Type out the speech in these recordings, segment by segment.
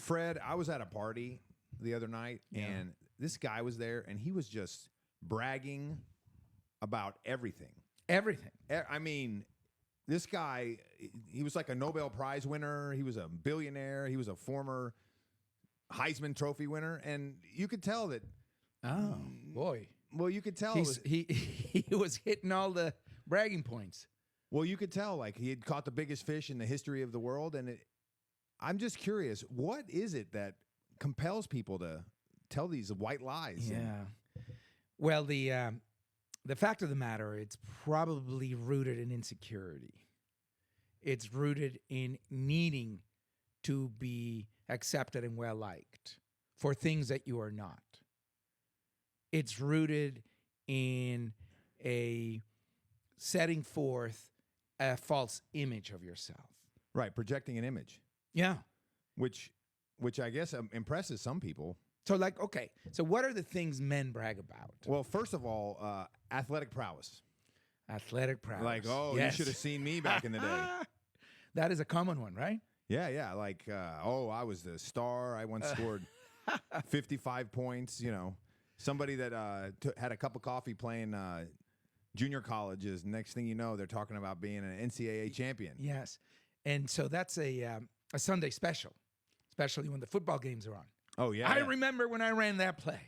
Fred, I was at a party the other night, and this guy was there, and he was just bragging about everything. Everything. I mean, this guy, he was like a Nobel Prize winner. He was a billionaire. He was a former Heisman Trophy winner, and you could tell that. Oh boy! Well, you could tell he was hitting all the bragging points. Well, you could tell like he had caught the biggest fish in the history of the world, and I'm just curious, what is it that compels people to tell these white lies? Yeah. Well, the fact of the matter, it's probably rooted in insecurity. It's rooted in needing to be accepted and well liked for things that you are not. It's rooted in a setting forth a false image of yourself. Right, projecting an image. Yeah. Which I guess impresses some people. So like, okay, so what are the things men brag about? Well, first of all, athletic prowess. Athletic prowess. Like, oh, yes. You should have seen me back in the day. That is a common one, right? Yeah. Like, I was the star. I once scored 55 points, Somebody that had a cup of coffee playing junior colleges. Next thing you know, they're talking about being an NCAA champion. Yes. And so that's a Sunday special, especially when the football games are on. Oh, yeah. I remember when I ran that play.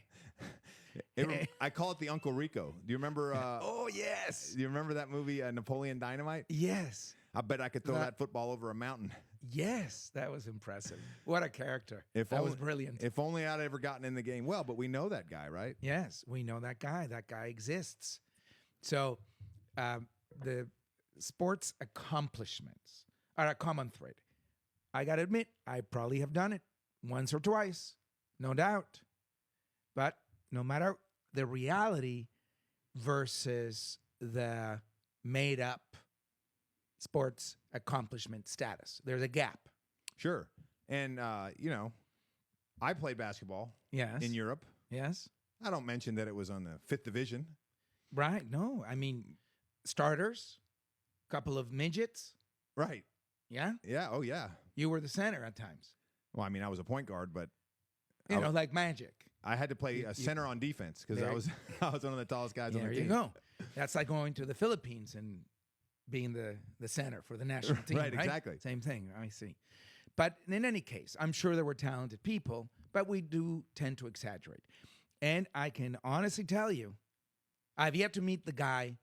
I call it the Uncle Rico. Do you remember? Oh, yes. Do you remember that movie, Napoleon Dynamite? Yes. I bet I could throw that football over a mountain. Yes, that was impressive. What a character. That was brilliant. If only I'd ever gotten in the game. Well, but we know that guy, right? Yes, we know that guy. That guy exists. So the sports accomplishments are a common thread. I got to admit, I probably have done it once or twice, no doubt. But no matter the reality versus the made up sports accomplishment status, there's a gap. Sure. And, I played basketball in Europe. Yes. I don't mention that it was on the 5th division. Right. No, I mean, starters, couple of midgets. Right. Yeah? Yeah. Oh, yeah. You were the center at times. Well, I mean, I was a point guard, but like magic. I had to play center on defense because I was one of the tallest guys on the team. There you go. That's like going to the Philippines and being the center for the national team. Right, exactly. Same thing. I see. But in any case, I'm sure there were talented people, but we do tend to exaggerate. And I can honestly tell you, I've yet to meet the guy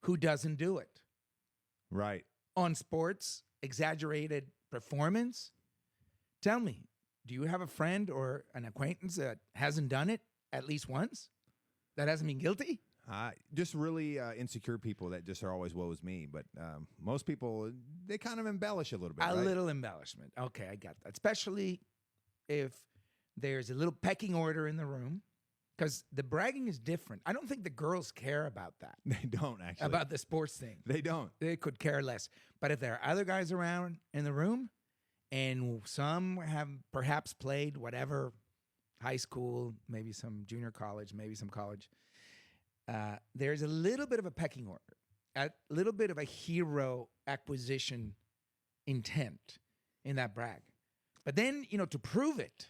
who doesn't do it. Right. On sports, exaggerated performance. Tell me, do you have a friend or an acquaintance that hasn't done it at least once? That hasn't been guilty? Just really insecure people that just are always woe is me. But most people, they kind of embellish a little bit. A little embellishment. Okay, I got that. Especially if there's a little pecking order in the room. Because the bragging is different. I don't think the girls care about that. They don't, actually. About the sports thing. They don't. They could care less. But if there are other guys around in the room, and some have perhaps played whatever, high school, maybe some junior college, maybe some college, there's a little bit of a pecking order, a little bit of a hero acquisition intent in that brag. But then, to prove it,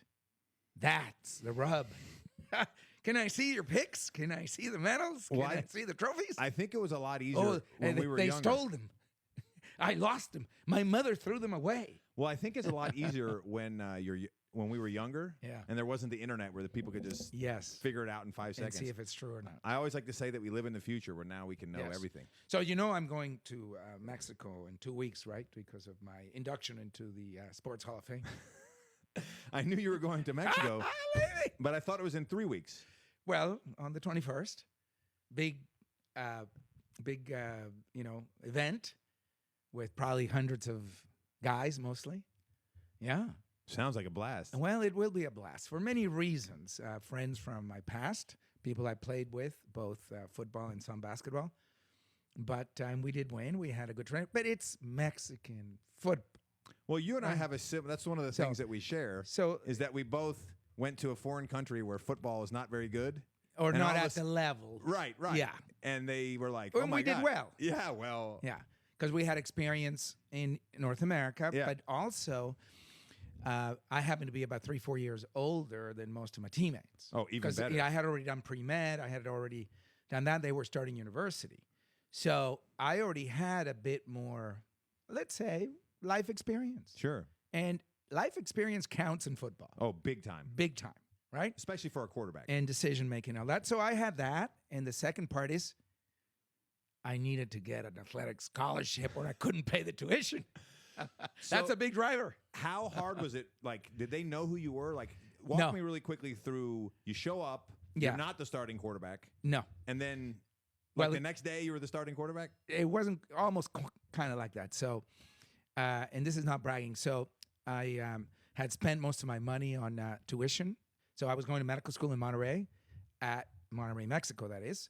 that's the rub. Can I see your picks? Can I see the medals? Can I see the trophies? I think it was a lot easier when we were younger. They stole them. I lost them. My mother threw them away. Well, I think it's a lot easier when we were younger, yeah, and there wasn't the internet where the people could just figure it out in 5 seconds and see if it's true or not. I always like to say that we live in the future where now we can know everything. So I'm going to Mexico in 2 weeks, right? Because of my induction into the Sports Hall of Fame. I knew you were going to Mexico, but I thought it was in 3 weeks. Well, on the 21st, big event with probably hundreds of guys, mostly. Yeah. Sounds like a blast. Well, it will be a blast for many reasons. Friends from my past, people I played with, both football and some basketball. But we did win. We had a good trip. But it's Mexican football. Well, you and I have that's one of the things that we share, is that we both went to a foreign country where football is not very good. Or not at the level. Right. Yeah. And they were like, oh, my God. We did well. Yeah, well. Yeah, because we had experience in North America, but also I happened to be about 3-4 years older than most of my teammates. Oh, even better. I had already done pre-med. I had already done that. They were starting university. So I already had a bit more, let's say, life experience. Sure. And life experience counts in football. Oh, big time. Big time, right? Especially for a quarterback. And decision-making and all that. So I had that. And the second part is I needed to get an athletic scholarship or I couldn't pay the tuition. That's a big driver. How hard was it? Like, did they know who you were? Like, walk me really quickly through, you show up, you're not the starting quarterback. No. And then Well, the next day you were the starting quarterback? It wasn't almost kind of like that. So, and this is not bragging. So I had spent most of my money on tuition. So I was going to medical school in Monterrey, at Monterrey, Mexico, that is.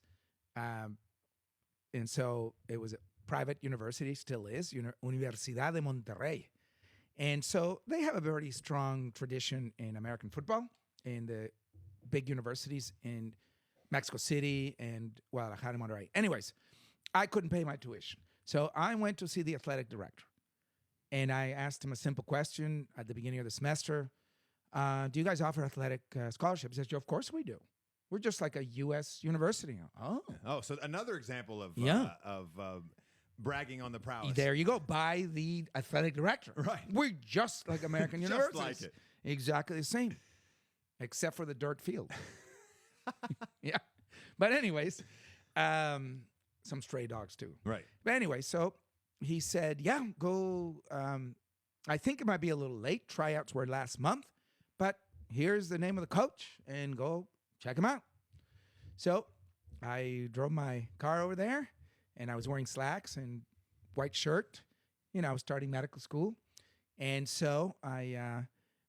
And so it was a private university, still is, Universidad de Monterrey. And so they have a very strong tradition in American football in the big universities in Mexico City and Guadalajara and Monterrey. Anyways, I couldn't pay my tuition. So I went to see the athletic director. And I asked him a simple question at the beginning of the semester. Do you guys offer athletic scholarships? He says, of course we do. We're just like a U.S. university. Oh, so another example of bragging on the prowess. There you go. By the athletic director. Right. We're just like American Just universities. like it. Exactly the same, except for the dirt field. Yeah. But anyways, some stray dogs too. Right. But anyway, so he said, yeah, go. I think it might be a little late. Tryouts were last month, but here's the name of the coach and go check him out. So I drove my car over there and I was wearing slacks and white shirt. I was starting medical school. And so I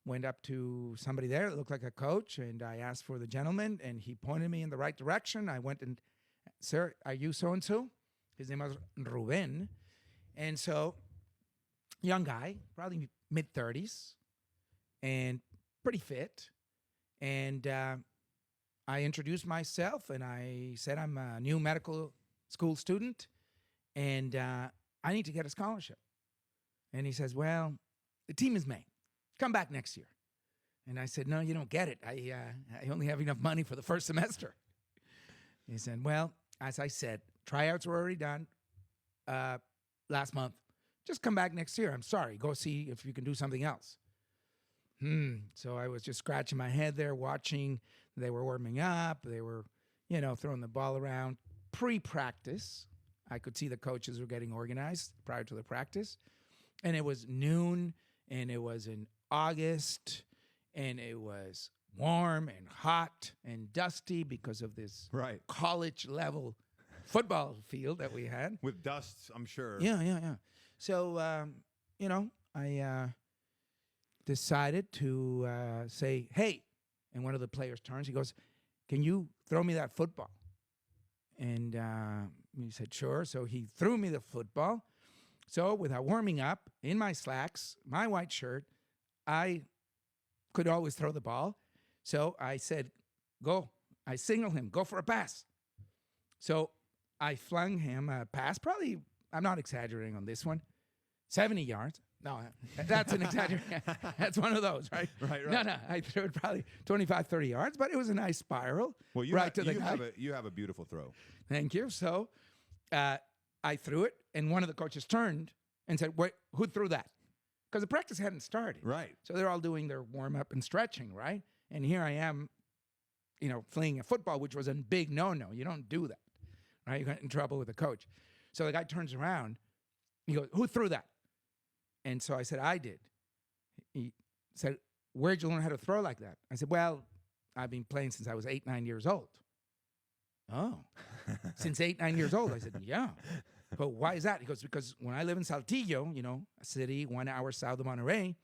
went up to somebody there that looked like a coach and I asked for the gentleman and he pointed me in the right direction. I went and, sir, are you so-and-so? His name was Ruben. And so, young guy, probably mid-30s and pretty fit. And I introduced myself and I said I'm a new medical school student and I need to get a scholarship. And he says, well, the team is made. Come back next year. And I said, no, you don't get it. I only have enough money for the first semester. He said, well, as I said, tryouts were already done last month. Just come back next year. I'm sorry. Go see if you can do something else. So I was just scratching my head there, watching. They were warming up. They were, throwing the ball around. Pre-practice, I could see the coaches were getting organized prior to the practice. And it was noon, and it was in August, and it was warm and hot and dusty because of this college-level football field that we had. With dust, I'm sure. Yeah. So, I decided to say, hey, and one of the players turns, he goes, can you throw me that football? And he said, sure. So he threw me the football. So without warming up, in my slacks, my white shirt, I could always throw the ball. So I said, go. I signaled him, go for a pass. So I flung him a pass, probably, I'm not exaggerating on this one, 70 yards. No, that's an exaggeration. That's one of those, right? Right. No, I threw it probably 25, 30 yards, but it was a nice spiral. Well, you have a beautiful throw. Thank you. So I threw it, and one of the coaches turned and said, wait, who threw that? Because the practice hadn't started. Right. So they're all doing their warm-up and stretching, right? And here I am, flinging a football, which was a big no-no. You don't do that, right? You got in trouble with the coach. So the guy turns around. He goes, who threw that? And so I said, I did. He said, where'd you learn how to throw like that? I said, well, I've been playing since I was 8, 9 years old. Oh, since 8, 9 years old? I said, yeah. But why is that? He goes, because when I live in Saltillo, a city 1 hour south of Monterrey,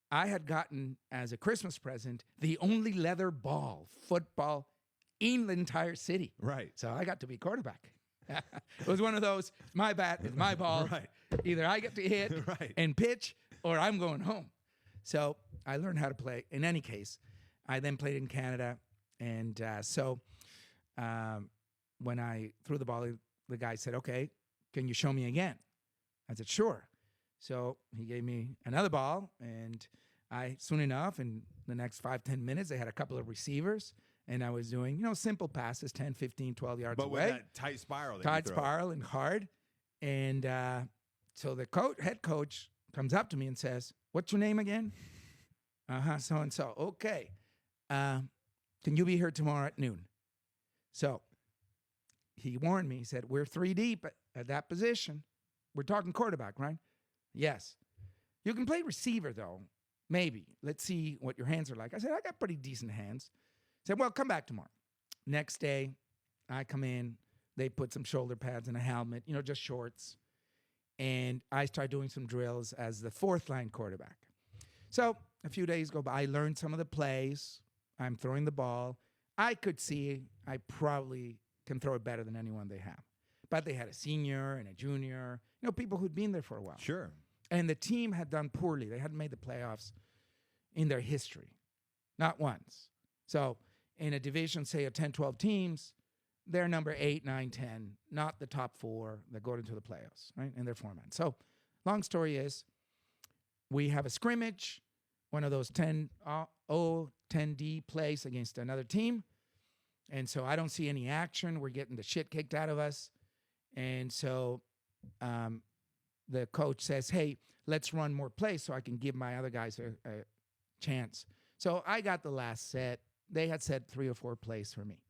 I had gotten as a Christmas present the only leather ball football in the entire city. Right. So I got to be quarterback. It was one of those, it's my bat, it's my ball. Right. Either I get to hit and pitch or I'm going home. So I learned how to play. In any case, I then played in Canada. And when I threw the ball, the guy said, okay, can you show me again? I said, sure. So he gave me another ball, and soon enough, in the next 5-10 minutes, they had a couple of receivers, and I was doing, simple passes, 10, 15, 12 yards But away. with that tight spiral. Tight spiral and hard. And so the head coach comes up to me and says, "What's your name again?" So-and-so. Okay. Can you be here tomorrow at noon? So he warned me. He said, "We're 3 deep at that position. We're talking quarterback, right?" "Yes." "You can play receiver, though. Maybe. Let's see what your hands are like." I said, "I got pretty decent hands." He said, "Well, come back tomorrow." Next day, I come in. They put some shoulder pads and a helmet, just shorts. And I start doing some drills as the fourth line quarterback. So a few days go by. I learned some of the plays. I'm throwing the ball. I could see I probably can throw it better than anyone they have. But they had a senior and a junior, people who'd been there for a while. Sure. And the team had done poorly. They hadn't made the playoffs in their history. Not once. So in a division, say, of 10, 12 teams, they're number 8, 9, 10, not the top 4 that go into the playoffs, right, in their format. So long story is, we have a scrimmage, one of those 10D plays against another team. And so I don't see any action. We're getting the shit kicked out of us. And so the coach says, "Hey, let's run more plays so I can give my other guys a chance." So I got the last set. They had set 3 or 4 plays for me.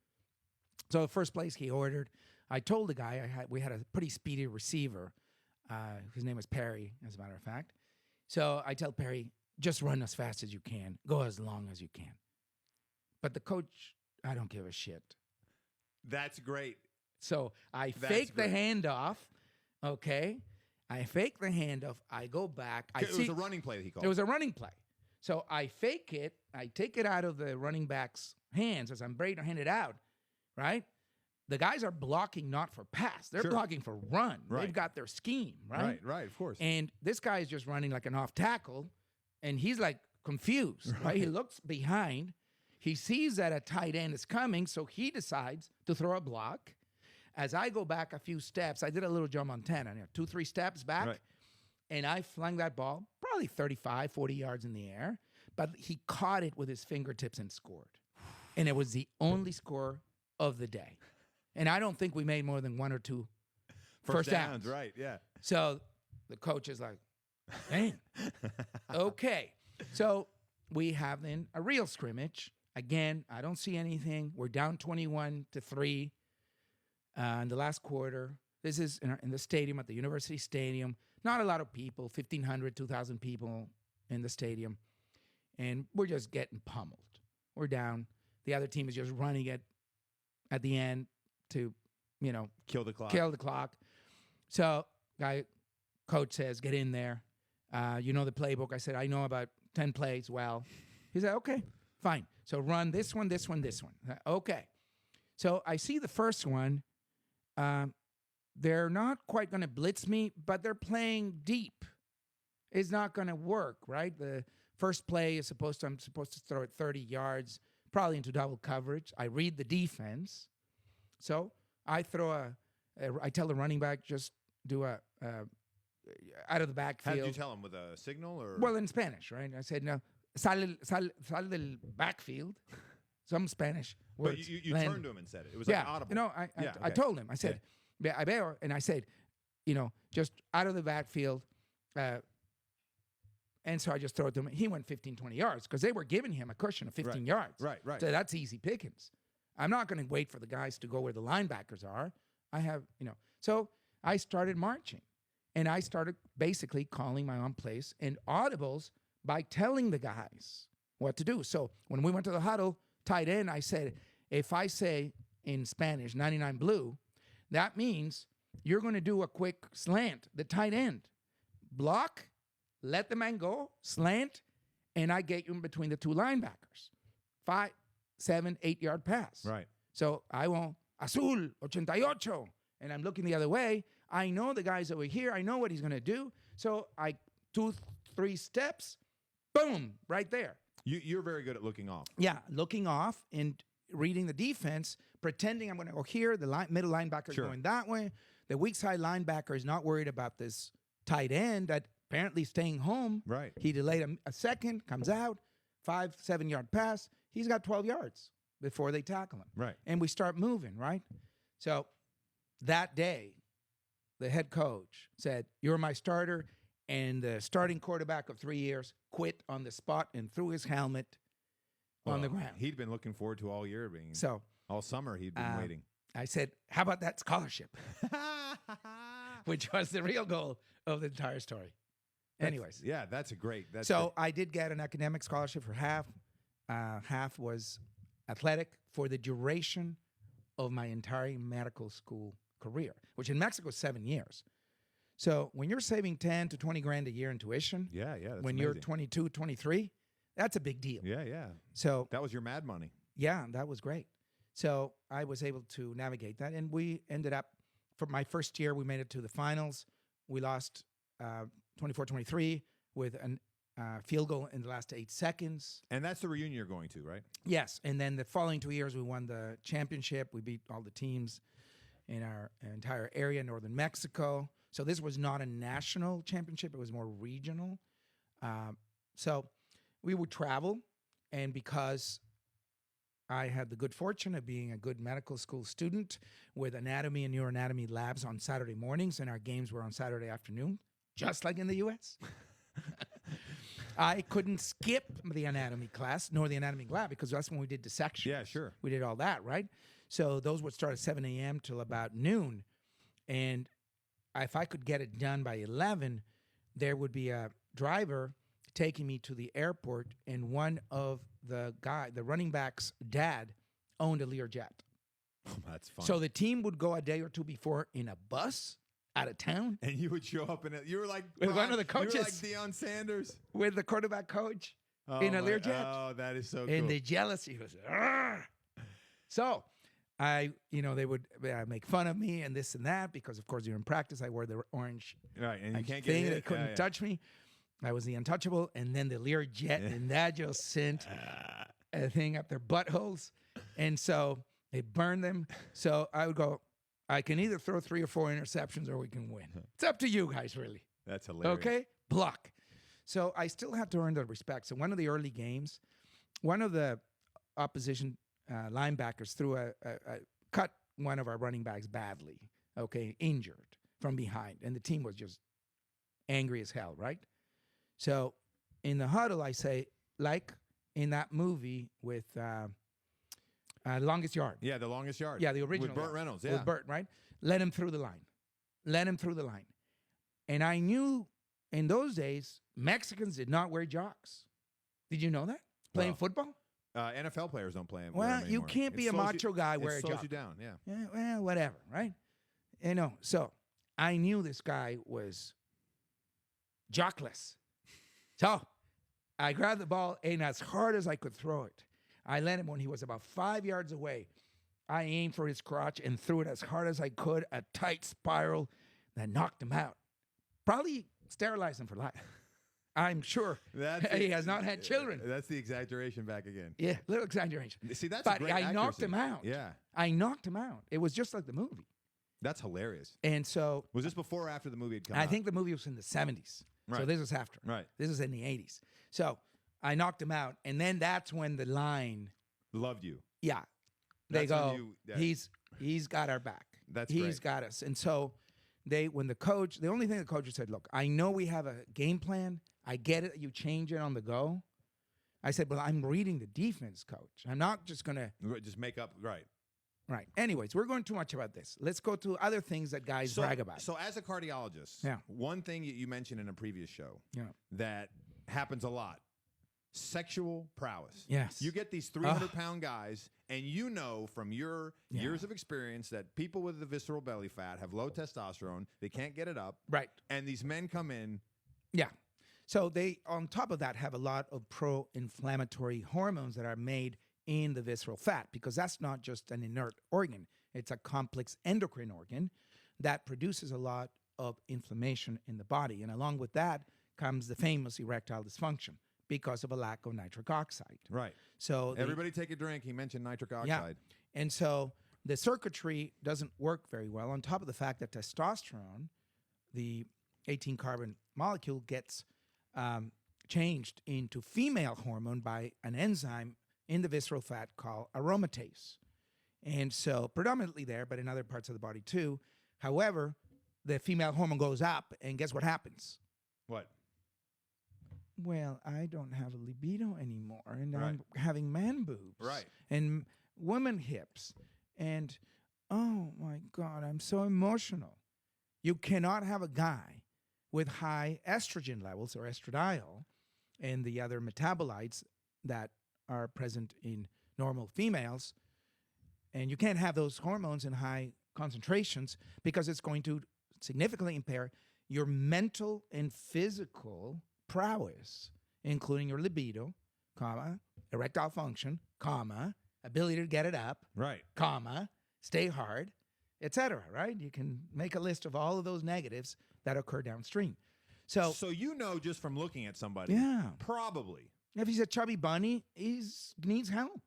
So the first place he ordered, I told the guy we had a pretty speedy receiver. His name was Perry, as a matter of fact. So I tell Perry, "Just run as fast as you can. Go as long as you can." But the coach, I don't give a shit. That's great. So I fake the handoff, okay? I fake the handoff. I go back. It was a running play that he called. It was a running play. So I fake it. I take it out of the running back's hands as I'm ready to hand it out, right? The guys are blocking not for pass. They're blocking for run. Right. They've got their scheme, right? Right, of course. And this guy is just running like an off tackle, and he's like confused, right? He looks behind. He sees that a tight end is coming, so he decides to throw a block. As I go back a few steps, I did a little Joe Montana, 2-3 steps back, and I flung that ball probably 35, 40 yards in the air, but he caught it with his fingertips and scored. And it was the only score of the day. And I don't think we made more than 1 or 2 first downs. Right, yeah. So the coach is like, "Dang." Okay. So we have then a real scrimmage. Again, I don't see anything. We're down 21-3 in the last quarter. This is in the stadium, at the University Stadium. Not a lot of people, 1,500, 2,000 people in the stadium. And we're just getting pummeled. We're down. The other team is just running it at the end to, kill the clock. So coach says, "Get in there. You know the playbook." I said, "I know about 10 plays well." He said, "Okay, fine. So run this one, this one, this one." Okay. So I see the first one. They're not quite going to blitz me, but they're playing deep. It's not going to work, right? The first play is I'm supposed to throw it 30 yards, probably into double coverage. I read the defense. So I I tell the running back, just do a out of the backfield. How did you tell him, with a signal or? Well, in Spanish, right? I said, "No, sal del backfield." Some Spanish words. But you turned to him and said it. It was like audible. I told him. I said, "I veo," and I said, just out of the backfield. And so I just throw it to him. He went 15, 20 yards because they were giving him a cushion of 15 yards. Right. So that's easy pickings. I'm not going to wait for the guys to go where the linebackers are. I have, So I started marching. And I started basically calling my own plays and audibles by telling the guys what to do. So when we went to the huddle, tight end, I said, if I say in Spanish, 99 blue, that means you're going to do a quick slant, the tight end. Block, let the man go, slant, and I get you in between the 2 linebackers. 5, 7, 8 yard pass. Right. So I won't, azul, 88, and I'm looking the other way. I know the guy's over here. I know what he's going to do. So 2, 3 steps, boom, right there. You're very good at looking off. Yeah, looking off and reading the defense, pretending I'm going to go here. The middle linebacker is going that way. The weak side linebacker is not worried about this tight end that apparently staying home. Right. He delayed a second, comes out, 5-7 yard pass. He's got 12 yards before they tackle him. Right. And we start moving, right? So that day, the head coach said, "You're my starter." And the starting quarterback of 3 years quit on the spot and threw his helmet on the ground. He'd been looking forward to all year being. So All summer he'd been waiting. I said, "How about that scholarship?" Which was the real goal of the entire story. Anyways. Yeah, that's a great. So I did get an academic scholarship for half. Half was athletic for the duration of my entire medical school career, which in Mexico is 7 years. So when you're saving 10 to 20 grand a year in tuition, yeah, that's when amazing. you're 22, 23, that's a big deal. Yeah. So That was your mad money. yeah, that was great. So I was able to navigate that. And we ended up, for my first year, we made it to the finals. We lost 24-23 with a field goal in the last 8 seconds. And that's the reunion you're going to, right? Yes. And then the following 2 years, we won the championship. We beat all the teams in our entire area, northern Mexico. So this was not a national championship. It was more regional. So we would travel. And because I had the good fortune of being a good medical school student with anatomy and neuroanatomy labs on Saturday mornings, and our games were on Saturday afternoon, just like in the U.S., I couldn't skip the anatomy class nor the anatomy lab because that's when we did dissection. Yeah, sure. We did all that, right? So those would start at 7 a.m. till about noon. And if I could get it done by 11, there would be a driver taking me to the airport, and one of the running back's dad owned a Learjet. Oh, that's fun. So the team would go a day or two before in a bus out of town. And you would show up in it. You were like With one of the You were like coaches. Deion Sanders. With the quarterback coach in a Learjet. Oh, that is so cool. And the jealousy was, "Argh." So they would make fun of me and this and that because, of course, you're in practice. I wore the orange right, and you can't thing. get hit. They couldn't touch me. I was the untouchable. And then the Learjet, and that just sent a thing up their buttholes. And so it burned them. So I would go, I can either throw 3 or 4 interceptions or we can win. It's up to you guys, really. That's hilarious. Okay? Block. So I still have to earn the respect. So one of the early games, one of the opposition linebackers threw cut one of our running backs badly, okay, injured from behind. And the team was just angry as hell, right? So in the huddle, I say, like in that movie with Longest Yard. Yeah, The Longest Yard. Yeah, the original. With Burt one. Reynolds, yeah. With Burt, right? Let him through the line. Let him through the line. And I knew in those days, Mexicans did not wear jocks. Did you know that? Playing football? NFL players don't play them. Well, you can't be a macho guy wearing a jock. It slows jock. you down, yeah. Well, whatever, right? So I knew this guy was jockless. So I grabbed the ball, and as hard as I could throw it, I let him when he was about 5 yards away. I aimed for his crotch and threw it as hard as I could, a tight spiral that knocked him out. Probably sterilized him for life. I'm sure he has not had children. That's the exaggeration back again. Yeah, little exaggeration. See, that's but great I knocked accuracy. him out. Yeah. I knocked him out. It was just like the movie. That's hilarious. And so Was this before or after the movie had come out? I think the movie was in the 70s. So Right. this was after. Right. This was in the 80s. So I knocked him out. And then that's when the line, Loved you. yeah, they That's when go, you- yeah. he's got our back. That's He's great. got us. And so the only thing the coach said, look, I know we have a game plan. I get it. You change it on the go. I said, well, I'm reading the defense, coach. I'm not just going to. Just make up, right. Right. Anyways, we're going too much about this. Let's go to other things that guys brag about. So as a cardiologist, Yeah. one thing you mentioned in a previous show Yeah. that happens a lot, sexual prowess. Yes. You get these 300-pound guys, and you know from your Yeah. years of experience that people with the visceral belly fat have low testosterone. They can't get it up. Right. And these men come in. Yeah. So they, on top of that, have a lot of pro-inflammatory hormones that are made in the visceral fat because that's not just an inert organ. It's a complex endocrine organ that produces a lot of inflammation in the body. And along with that comes the famous erectile dysfunction because of a lack of nitric oxide. Right. So Everybody take a drink. He mentioned nitric oxide. Yeah. And so the circuitry doesn't work very well on top of the fact that testosterone, the 18 carbon molecule gets changed into female hormone by an enzyme in the visceral fat called aromatase. And so predominantly there, but in other parts of the body too. However, the female hormone goes up, and guess what happens? What? Well, I don't have a libido anymore, and Right. I'm having man boobs. Right. And woman hips. And, oh my God, I'm so emotional. You cannot have a guy with high estrogen levels or estradiol and the other metabolites that are present in normal females. And you can't have those hormones in high concentrations because it's going to significantly impair your mental and physical prowess, including your libido, comma, erectile function, comma, ability to get it up, Right. comma, stay hard, etc. Right? You can make a list of all of those negatives that occur downstream. So you know just from looking at somebody, yeah, probably. if he's a chubby bunny, he needs help.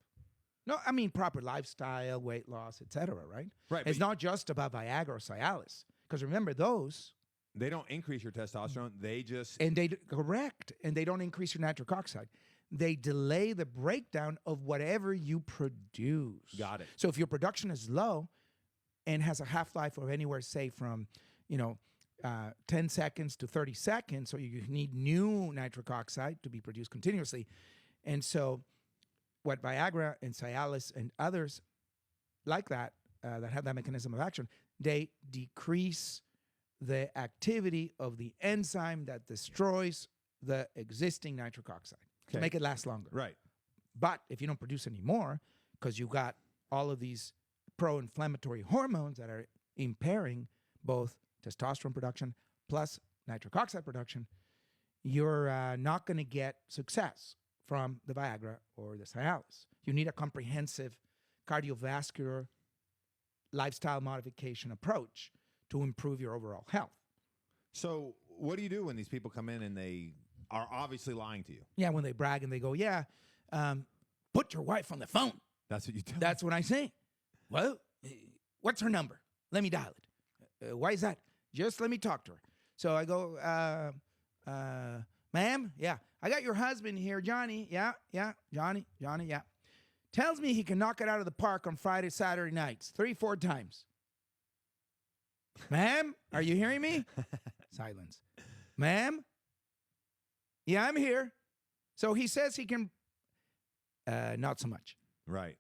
No, I mean proper lifestyle, weight loss, etc. Right? Right. It's not just about Viagra or Cialis, because remember those. They don't increase your testosterone. They just And correct. And they don't increase your nitric oxide. They delay the breakdown of whatever you produce. got it. So if your production is low and has a half-life of anywhere, say, from 10 seconds to 30 seconds, so you need new nitric oxide to be produced continuously. And so what Viagra and Cialis and others like that, that have that mechanism of action, they decrease the activity of the enzyme that destroys the existing nitric oxide to Okay. make it last longer. Right. But if you don't produce any more, because you got all of these pro-inflammatory hormones that are impairing both testosterone production plus nitric oxide production, you're not going to get success from the Viagra or the Cialis. You need a comprehensive cardiovascular lifestyle modification approach to improve your overall health. So what do you do when these people come in and they are obviously lying to you? Yeah, when they brag and they go, yeah, put your wife on the phone. That's what you tell That's what I say. Well, what's her number? Let me dial it. Why is that? Just let me talk to her. So I go, ma'am, yeah, I got your husband here, Johnny. Yeah, Johnny, yeah. Tells me he can knock it out of the park on Friday, Saturday nights, 3-4 times. Ma'am, are you hearing me? Silence. Ma'am? Yeah, I'm here. So he says he can, not so much. Right.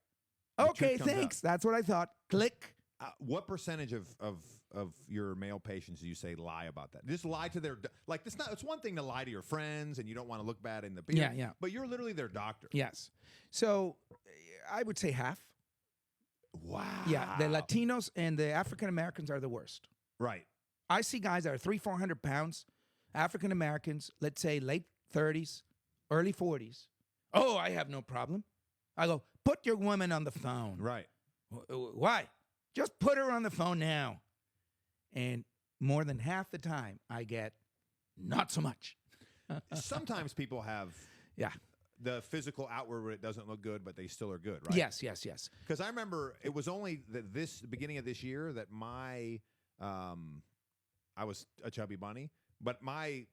The Okay, truth comes thanks. That's what I thought. Click. What percentage of your male patients do you say lie about that? Just lie to their like. It's one thing to lie to your friends and you don't want to look bad in the beard. Yeah. But you're literally their doctor. Yes. So I would say half. Wow. Yeah. The Latinos and the African Americans are the worst. Right. I see guys that are 300-400 pounds, African Americans, let's say late 30s, early 40s. Oh, I have no problem. I go, put your woman on the phone. Right. Why? Just put her on the phone now. And more than half the time, I get not so much. Sometimes people have Yeah. the physical outward where it doesn't look good, but they still are good, right? Yes. Because I remember it was only the beginning of this year that I was a chubby bunny, but my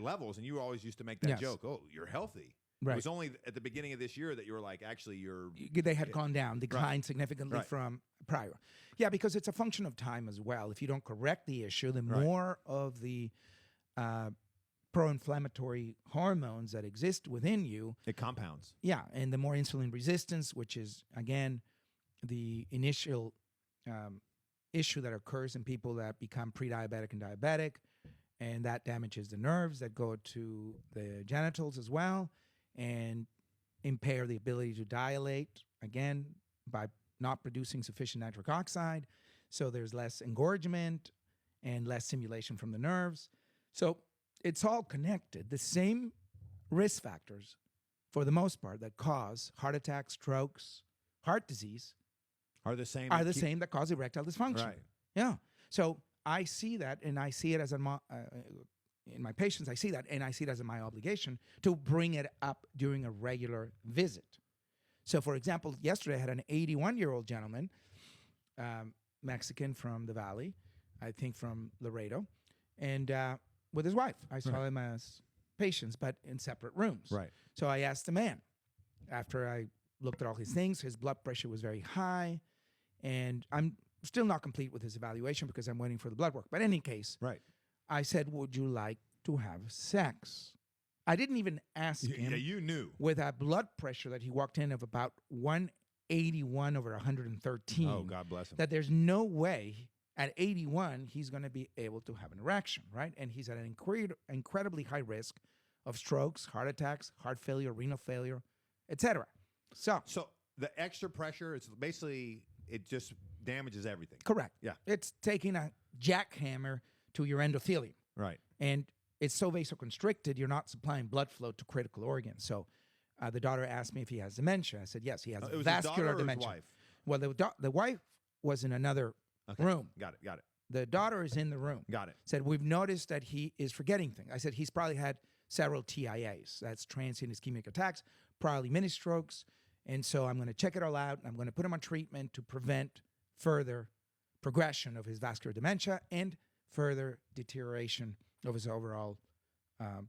levels, and you always used to make that Yes. joke, oh, you're healthy. Right. It was only at the beginning of this year that you were like, actually, They had gone down, declined significantly Right. from prior. Yeah, because it's a function of time as well. If you don't correct the issue, the Right. more of the pro-inflammatory hormones that exist within you, it compounds. yeah, and the more insulin resistance, which is, again, the initial issue that occurs in people that become pre-diabetic and diabetic, and that damages the nerves that go to the genitals as well, and impair the ability to dilate, again, by not producing sufficient nitric oxide. So there's less engorgement and less stimulation from the nerves. So it's all connected. The same risk factors, for the most part, that cause heart attacks, strokes, heart disease Are the same. that cause erectile dysfunction. Right. Yeah. So I see that, and I see it as in my patients, I see that, and I see it as my obligation to bring it up during a regular visit. So, for example, yesterday I had an 81-year-old gentleman, Mexican from the Valley, I think from Laredo, and with his wife. I saw him as patients, but in separate rooms. Right. So I asked the man, after I looked at all his things, his blood pressure was very high, and I'm still not complete with his evaluation because I'm waiting for the blood work. But in any case, Right. I said, would you like to have sex? I didn't even ask him. Yeah, you knew. With a blood pressure that he walked in of about 181 over 113. Oh, God bless him. That there's no way at 81 he's going to be able to have an erection, right? And he's at an incredibly high risk of strokes, heart attacks, heart failure, renal failure, etc. So the extra pressure, it's basically, it just damages everything. correct. Yeah. It's taking a jackhammer to your endothelium. Right. And it's so vasoconstricted, you're not supplying blood flow to critical organs. So the daughter asked me if he has dementia. I said, yes, he has It was vascular his daughter or dementia. his wife? Well, the wife was in another room. Got it. The daughter is in the room. Got it. Said, we've noticed that he is forgetting things. I said, he's probably had several TIAs. That's transient ischemic attacks, probably mini strokes. And so I'm going to check it all out. I'm going to put him on treatment to prevent further progression of his vascular dementia and further deterioration of his overall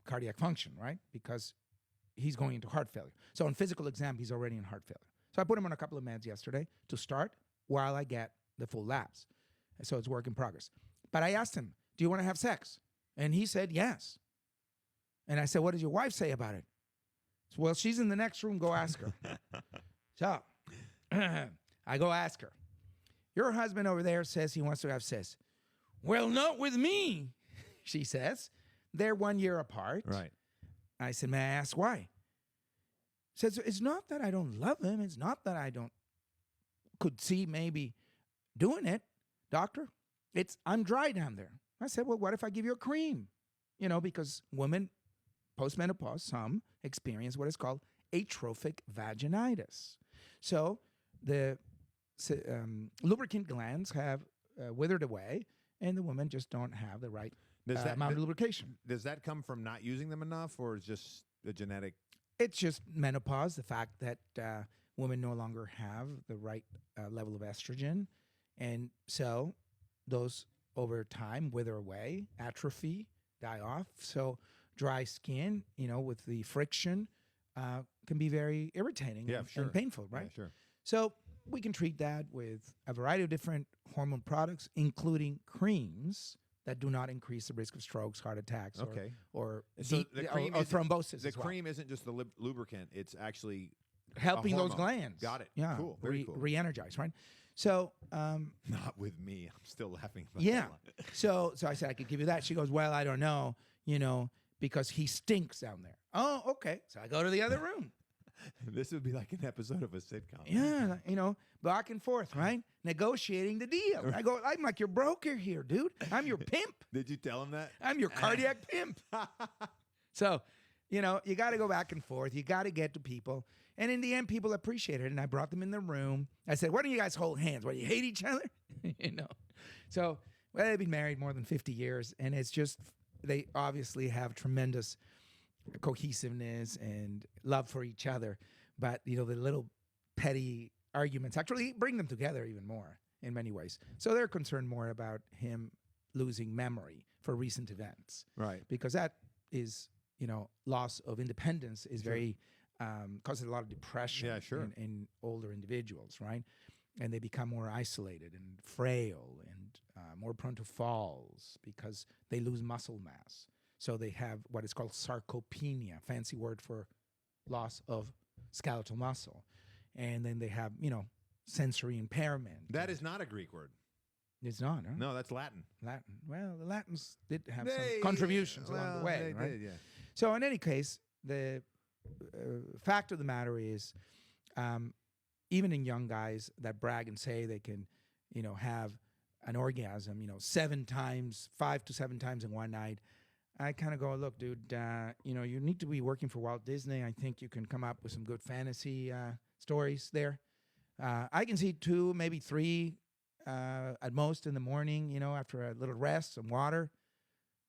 cardiac function, right? Because he's going into heart failure. So on physical exam, he's already in heart failure. So I put him on a couple of meds yesterday to start while I get the full labs. So it's work in progress. But I asked him, do you want to have sex? And he said, yes. And I said, what does your wife say about it? So, well, she's in the next room. Go ask her. So I go ask her. Your husband over there says he wants to have sex. Well, not with me, she says. They're 1 year apart. Right. I said, may I ask why? Says, it's not that I don't love him. It's not that I could see maybe doing it. Doctor, I'm dry down there. I said, well, what if I give you a cream? Because women, postmenopause, some experience what is called atrophic vaginitis. So the lubricant glands have withered away, and the women just don't have the right amount of lubrication. Does that come from not using them enough, or is just a genetic? It's just menopause, the fact that women no longer have the right level of estrogen. And so those over time wither away, atrophy, die off. So dry skin, with the friction can be very irritating and painful, right? Yeah, sure. So we can treat that with a variety of different hormone products, including creams that do not increase the risk of strokes, heart attacks, or thrombosis. The cream isn't just the lubricant; it's actually helping those glands. Got it. Yeah. Cool. Very cool. Re-energize, right? So not with me. I'm still laughing about that. So I said I could give you that. She goes, well, I don't know, because he stinks down there. Oh, okay. So I go to the other room. This would be like an episode of a sitcom. Yeah, back and forth, right? Negotiating the deal. I go, I'm like your broker here, dude. I'm your pimp. Did you tell him that? I'm your cardiac pimp. So, you got to go back and forth. You got to get to people. And in the end, people appreciate it. And I brought them in the room. I said, why don't you guys hold hands? What, you hate each other? So, well, they've been married more than 50 years. And it's just, they obviously have tremendous cohesiveness and love for each other. But, the little petty arguments actually bring them together even more in many ways. So they're concerned more about him losing memory for recent events. Right. Because that is, loss of independence is very, causes a lot of depression in older individuals, right? And they become more isolated and frail and more prone to falls because they lose muscle mass. So they have what is called sarcopenia, fancy word for loss of skeletal muscle. And then they have, sensory impairment. That is not a Greek word. It's not, huh? No, that's Latin. Latin. Well, the Latins did have some contributions along the way, right? Did, yeah. So in any case, the fact of the matter is, even in young guys that brag and say they can, have an orgasm, 5 to 7 times in one night, I kind of go, look, dude, you need to be working for Walt Disney. I think you can come up with some good fantasy stories there. I can see 2, maybe 3 at most in the morning, after a little rest, some water.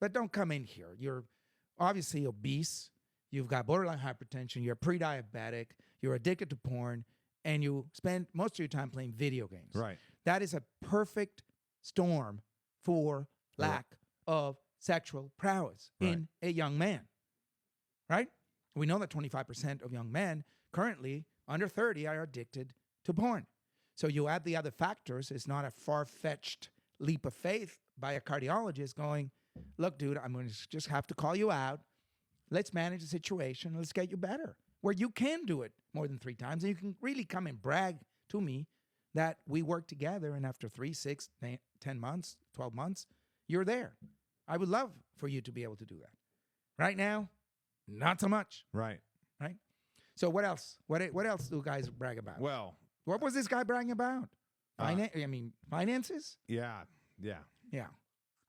But don't come in here. You're obviously obese. You've got borderline hypertension. You're pre-diabetic. You're addicted to porn. And you spend most of your time playing video games. Right. That is a perfect storm for lack of sexual prowess in a young man, right? We know that 25% of young men currently under 30 are addicted to porn. So you add the other factors, it's not a far-fetched leap of faith by a cardiologist going, look, dude, I'm going to just have to call you out. Let's manage the situation. Let's get you better. Where you can do it more than 3 times. And you can really come and brag to me that we work together. And after 3, 6, 10 months, 12 months, you're there. I would love for you to be able to do that. Right now, not so much. Right. Right? So what else? What else do guys brag about? Well, What was this guy bragging about? Finances? yeah. Yeah.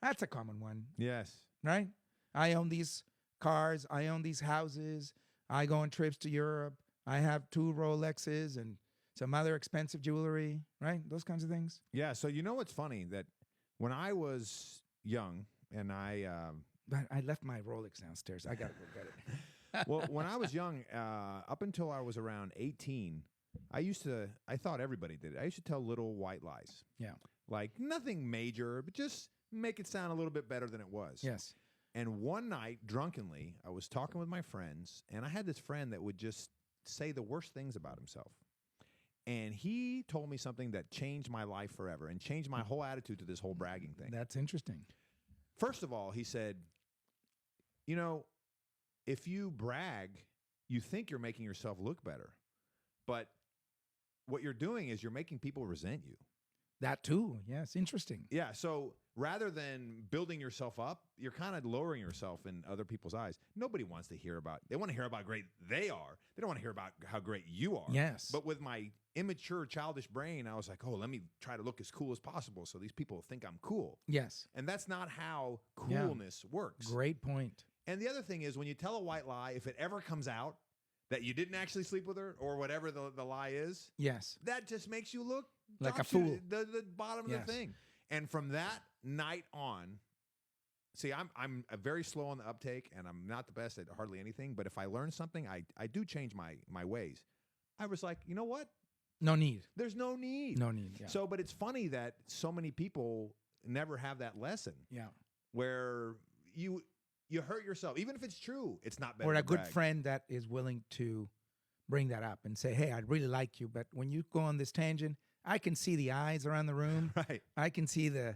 That's a common one, Yes. right? I own these cars. I own these houses. I go on trips to Europe. I have 2 Rolexes and some other expensive jewelry, right? Those kinds of things. Yeah. So you know what's funny? That when I was young and But I left my Rolex downstairs. I got to go get it. well, when I was young, up until I was around 18, I thought everybody did it. I used to tell little white lies. Yeah. Like nothing major, but just make it sound a little bit better than it was. Yes. And one night, drunkenly, I was talking with my friends, and I had this friend that would just say the worst things about himself. And he told me something that changed my life forever and changed my whole attitude to this whole bragging thing. That's interesting. First of all, he said, you know, if you brag, you think you're making yourself look better. But what you're doing is you're making people resent you. That too. Yes. Interesting. Yeah. So rather than building yourself up, you're kind of lowering yourself in other people's eyes. Nobody wants to hear about, they want to hear about how great they are. They don't want to hear about how great you are. Yes. But with my immature, childish brain, I was like, oh, let me try to look as cool as possible so these people think I'm cool. Yes. And that's not how coolness works. Great point. And the other thing is when you tell a white lie, if it ever comes out that you didn't actually sleep with her or whatever the lie is, Yes. that just makes you look like a fool. The bottom of the thing. And from that night on, see, I'm very slow on the uptake, and I'm not the best at hardly anything. But if I learn something, I do change my ways. I was like, you know what? No need. There's no need. No need. Yeah. So, but it's funny that so many people never have that lesson. Yeah. Where you hurt yourself, even if it's true. It's not better. Or a to good brag. friend that is willing to bring that up and say, hey, I really like you, but when you go on this tangent, I can see the eyes around the room. Right. I can see the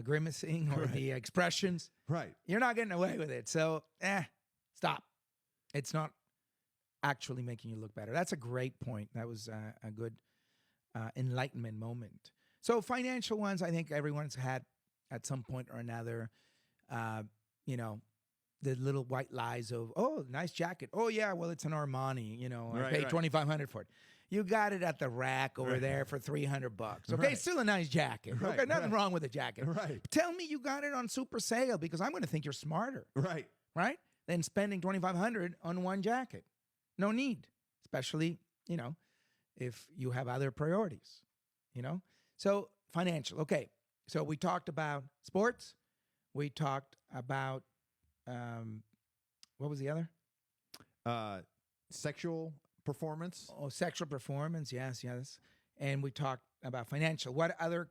grimacing or the expressions. Right. You're not getting away with it. So, stop. It's not actually making you look better. That's a great point. That was a good enlightenment moment. So financial ones, I think everyone's had at some point or another, the little white lies of, oh, nice jacket. Oh, yeah, well, it's an Armani. I paid $2,500 for it. You got it at the rack over there for $300. Okay, still a nice jacket. Right, okay, nothing wrong with the jacket. Right. Tell me you got it on super sale because I'm going to think you're smarter. Right. Right? Than spending $2,500 on one jacket. No need, especially, if you have other priorities, So financial. Okay. So we talked about sports. We talked about, what was the other? Sexual performance. Oh, sexual performance. Yes. And we talked about financial. What other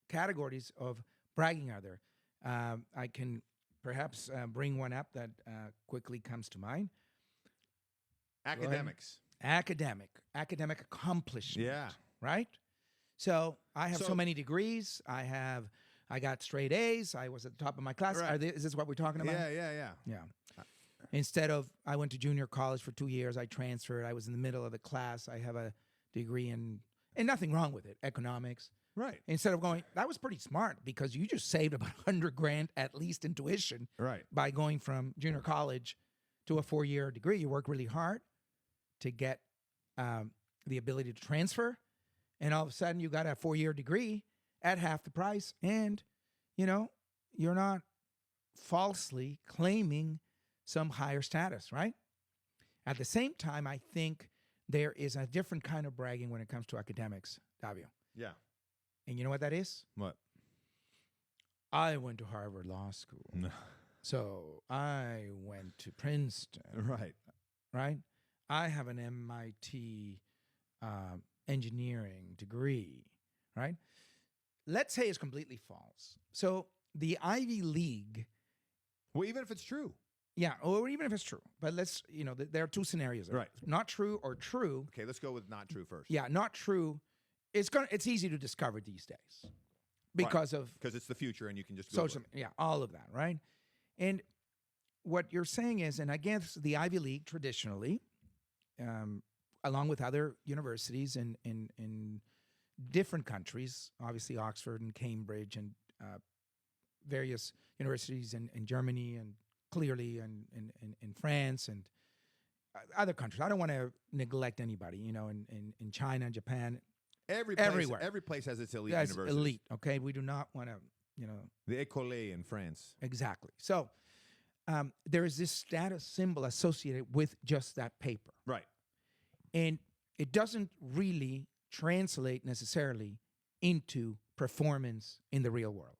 categories of bragging are there? I can perhaps bring one up that quickly comes to mind. Academics. Academic accomplishment. Yeah. Right? So I have so many degrees. I got straight A's. I was at the top of my class. Right. Is this what we're talking about? Yeah. Instead of, I went to junior college for 2 years. I transferred. I was in the middle of the class. I have a degree in, and nothing wrong with it, economics. Right. Instead of going, that was pretty smart because you just saved about $100,000 at least in tuition. Right. By going from junior college to a 4-year degree. You work really hard to get the ability to transfer. And all of a sudden you got a 4-year degree at half the price. And, you're not falsely claiming some higher status, right? At the same time, I think there is a different kind of bragging when it comes to academics, Davio. Yeah. And you know what that is? What? I went to Harvard Law School. No. So I went to Princeton. Right. Right? I have an MIT engineering degree, right? Let's say it's completely false. So the Ivy League Well, even if it's true. Yeah, or even if it's true. But let's, there are two scenarios. Right. Not true or true. Okay, let's go with not true first. Yeah, not true. It's easy to discover these days because of it's the future and you can just Google social. Yeah, all of that, right? And what you're saying is, and I guess the Ivy League traditionally, along with other universities in different countries, obviously Oxford and Cambridge and various universities in Germany and clearly in France and other countries. I don't want to neglect anybody, in China and Japan. Everywhere. Every place has its elite university. Elite, okay? We do not want to, The École in France. Exactly. So there is this status symbol associated with just that paper. Right. And it doesn't really translate necessarily into performance in the real world.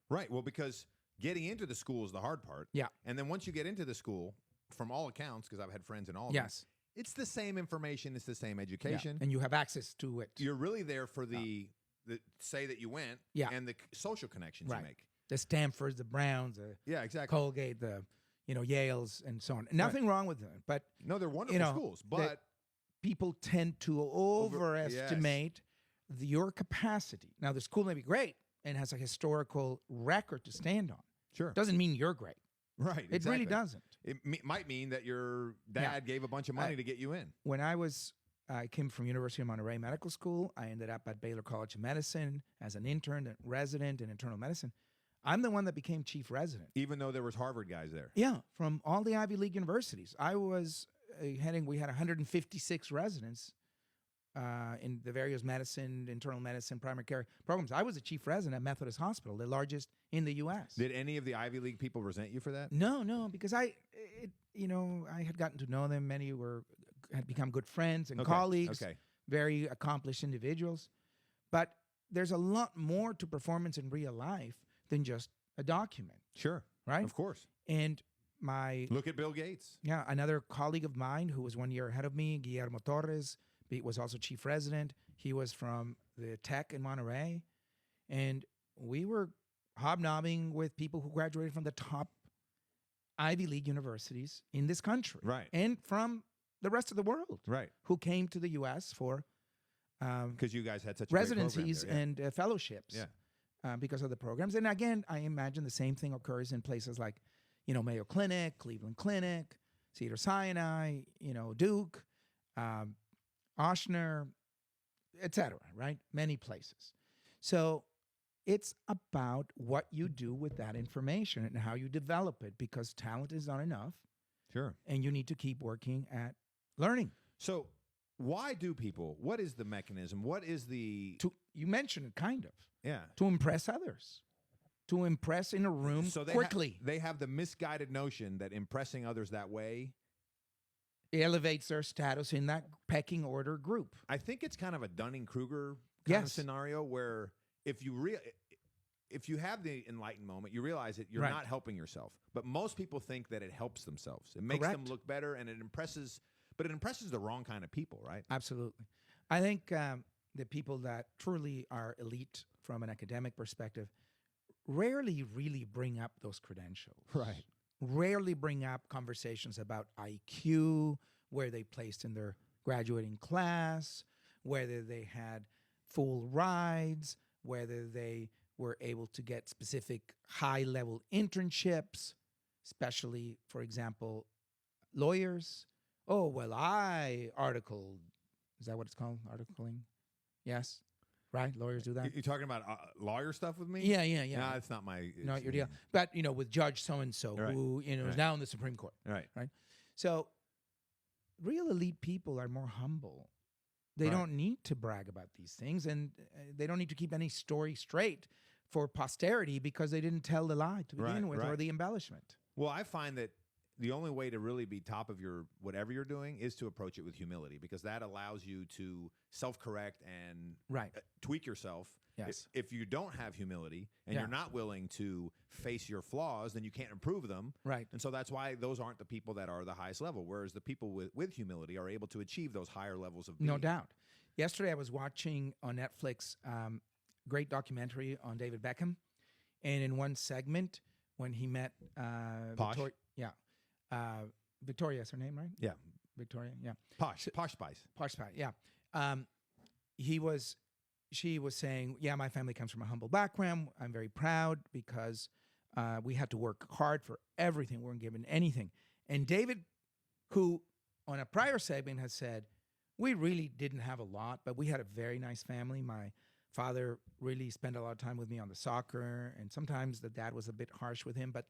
Right. Well, because getting into the school is the hard part. Yeah. And then once you get into the school, from all accounts, because I've had friends in all of yes. them, it's the same information, it's the same education. Yeah. And you have access to it. You're really there for the say that you went and the social connections you make. The Stanfords, the Browns, the exactly. Colgate, the Yales, and so on. Nothing wrong with them. But no, they're wonderful schools. But people tend to overestimate your capacity. Now, the school may be great and has a historical record to stand on. Sure. Doesn't mean you're great. Right. It really doesn't. It might mean that your dad gave a bunch of money to get you in. When I came from University of Monterey Medical School, I ended up at Baylor College of Medicine as an intern and resident in internal medicine. I'm the one that became chief resident. Even though there was Harvard guys there. Yeah, from all the Ivy League universities. I was we had 156 residents in the various medicine, internal medicine, primary care programs. I was a chief resident at Methodist Hospital, the largest in the U.S. Did any of the Ivy League people resent you for that? No, because I had gotten to know them. Many had become good friends and colleagues, very accomplished individuals. But there's a lot more to performance in real life than just a document. Sure. Right? Of course. And look at Bill Gates. Yeah, another colleague of mine who was 1 year ahead of me, Guillermo Torres, was also chief resident. He was from the Tech in Monterey. And we were hobnobbing with people who graduated from the top Ivy League universities in this country. Right. And from the rest of the world. Right. Who came to the U.S. for because you guys had such residencies a great program there, and fellowships. Yeah. Because of the programs. And again, I imagine the same thing occurs in places like, Mayo Clinic, Cleveland Clinic, Cedars-Sinai, Duke, Ochsner, etc., right? Many places. So it's about what you do with that information and how you develop it, because talent is not enough. Sure. And you need to keep working at learning. So why do people, what is the mechanism? What is the... You mentioned it, kind of. Yeah. To impress others. To impress in a room quickly. They have the misguided notion that impressing others that way elevates their status in that pecking order group. I think it's kind of a Dunning-Kruger kind of scenario where if you have the enlightened moment, you realize that you're not helping yourself. But most people think that it helps themselves. It makes them look better, and it impresses the wrong kind of people, right? Absolutely. I think the people that truly are elite from an academic perspective rarely really bring up those credentials. Right. Rarely bring up conversations about IQ, where they placed in their graduating class, whether they had full rides, whether they were able to get specific high-level internships, especially, for example, lawyers. Oh, well, I articled. Is that what it's called? Articling? Yes. Right? Lawyers do that? You're talking about lawyer stuff with me? Yeah. No, it's not my... Not your deal. But, with Judge so-and-so, who, is now in the Supreme Court. Right. So, real elite people are more humble. They don't need to brag about these things, and they don't need to keep any story straight for posterity because they didn't tell the lie to begin with or the embellishment. Well, I find that the only way to really be top of your whatever you're doing is to approach it with humility, because that allows you to self-correct and tweak yourself. Yes. If you don't have humility and you're not willing to face your flaws, then you can't improve them. Right. And so that's why those aren't the people that are the highest level, whereas the people with humility are able to achieve those higher levels of being. No doubt. Yesterday I was watching on Netflix great documentary on David Beckham, and in one segment when he met Posh? Victoria is her name, right? Yeah. Victoria, yeah. Posh Spice. Posh Spy, yeah. She was saying, yeah, my family comes from a humble background. I'm very proud because we had to work hard for everything. We weren't given anything. And David, who on a prior segment has said, we really didn't have a lot, but we had a very nice family. My father really spent a lot of time with me on the soccer, and sometimes the dad was a bit harsh with him, but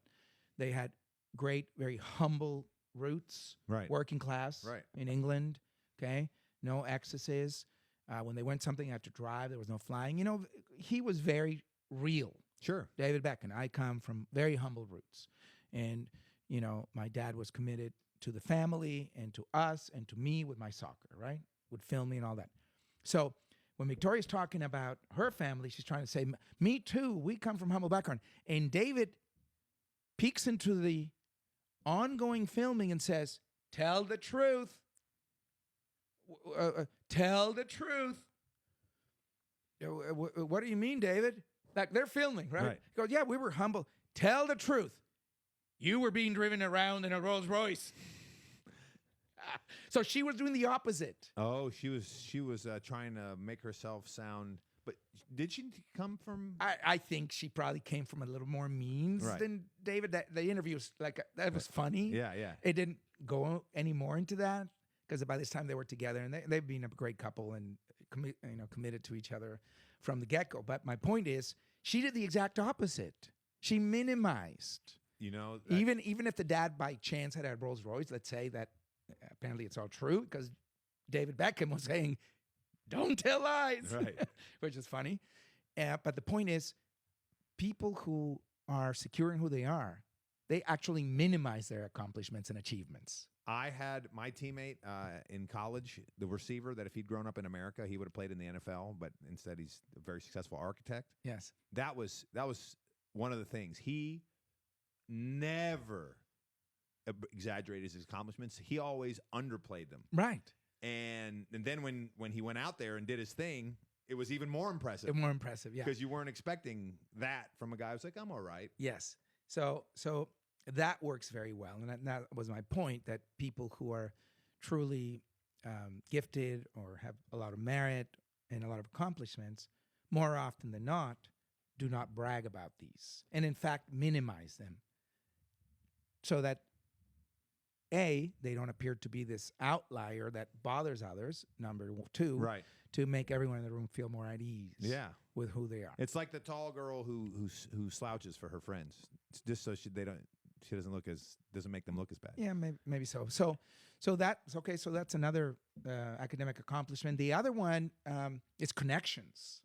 they had great, very humble roots, Right. working class Right. in England, okay? No excesses. When they went something, had to drive. There was no flying. You know, he was very real. Sure. David Beckham. I come from very humble roots. And, you know, my dad was committed to the family and to us and to me with my soccer, right? Would film me and all that. So when Victoria's talking about her family, she's trying to say, me too. We come from humble background. And David peeks into the ongoing filming and says, tell the truth. Tell the truth. What do you mean, David? Like they're filming, right? Right. He goes, yeah, we were humble. Tell the truth. You were being driven around in a Rolls Royce. So she was doing the opposite. Oh, she was trying to make herself sound. But did she come from? I think she probably came from a little more means Right. than David. The interview was like that was funny. Yeah, yeah. It didn't go any more into that because by this time they were together and they've been a great couple and committed to each other from the get-go. But my point is, she did the exact opposite. She minimized. You know, Even if the dad by chance had a Rolls Royce, let's say that apparently it's all true because David Beckham was saying, "Don't tell lies," Right. which is funny. But the point is, people who are secure in who they are, they actually minimize their accomplishments and achievements. I had my teammate in college, the receiver, that if he'd grown up in America, he would have played in the NFL, but instead he's a very successful architect. Yes. That was one of the things. He never exaggerated his accomplishments. He always underplayed them. Right. And then when he went out there and did his thing, it was even more impressive. More impressive, yeah. Because you weren't expecting that from a guy who's like, I'm all right. Yes. So that works very well. And that was my point, that people who are truly gifted or have a lot of merit and a lot of accomplishments, more often than not, do not brag about these. And in fact, minimize them. So that, A, they don't appear to be this outlier that bothers others, number two, Right. to make everyone in the room feel more at ease with who they are. It's like the tall girl who slouches for her friends. It's just so she doesn't make them look as bad. Yeah, maybe so. So that's okay. So that's another academic accomplishment. The other one is connections.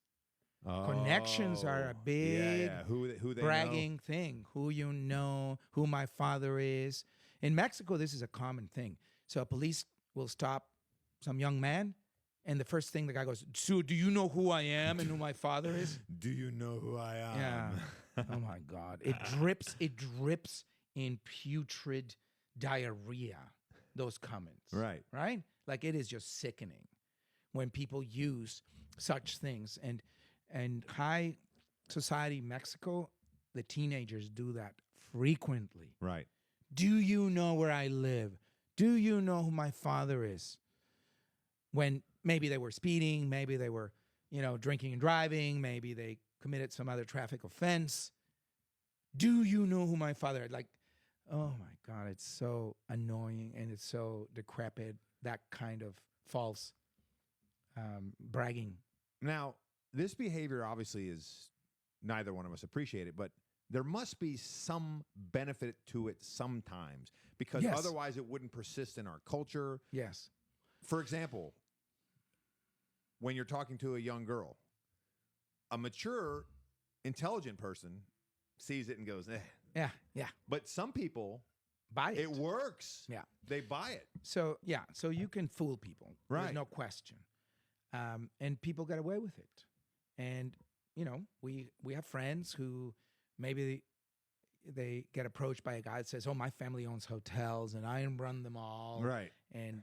Connections are a big Who they bragging thing. Who you know, who my father is. In Mexico, this is a common thing. So police will stop some young man, and the first thing the guy goes, "So do you know who I am and who my father is?" Do you know who I am? Yeah. Oh my God. It drips in putrid diarrhea, those comments. Right. Right? Like it is just sickening when people use such things. And high society Mexico, the teenagers do that frequently. Right. Do you know where I live? Do you know who my father is? When maybe they were speeding, maybe they were, drinking and driving, maybe they committed some other traffic offense. Do you know who my father is? Like, oh my God, it's so annoying and it's so decrepit, that kind of false bragging. Now, this behavior obviously is neither one of us appreciate it, but there must be some benefit to it sometimes because Yes. otherwise it wouldn't persist in our culture. Yes. For example, when you're talking to a young girl, a mature, intelligent person sees it and goes, eh. Yeah. But some people, Buy it. it works. Yeah. They buy it. So you can fool people. Right. There's no question. And people get away with it. And, we have friends who maybe they get approached by a guy that says, oh, my family owns hotels and I run them all. Right. And,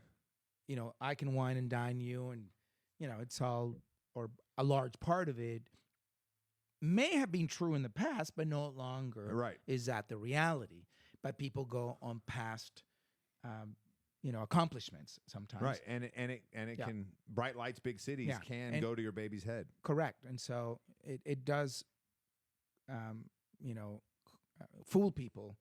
I can wine and dine you. And, it's all, or a large part of it may have been true in the past, but no longer Right. is that the reality. But people go on past, accomplishments sometimes. Right. And it Yeah. can, bright lights, big cities Yeah. can And- go to your baby's head. Correct. And so it does, fool people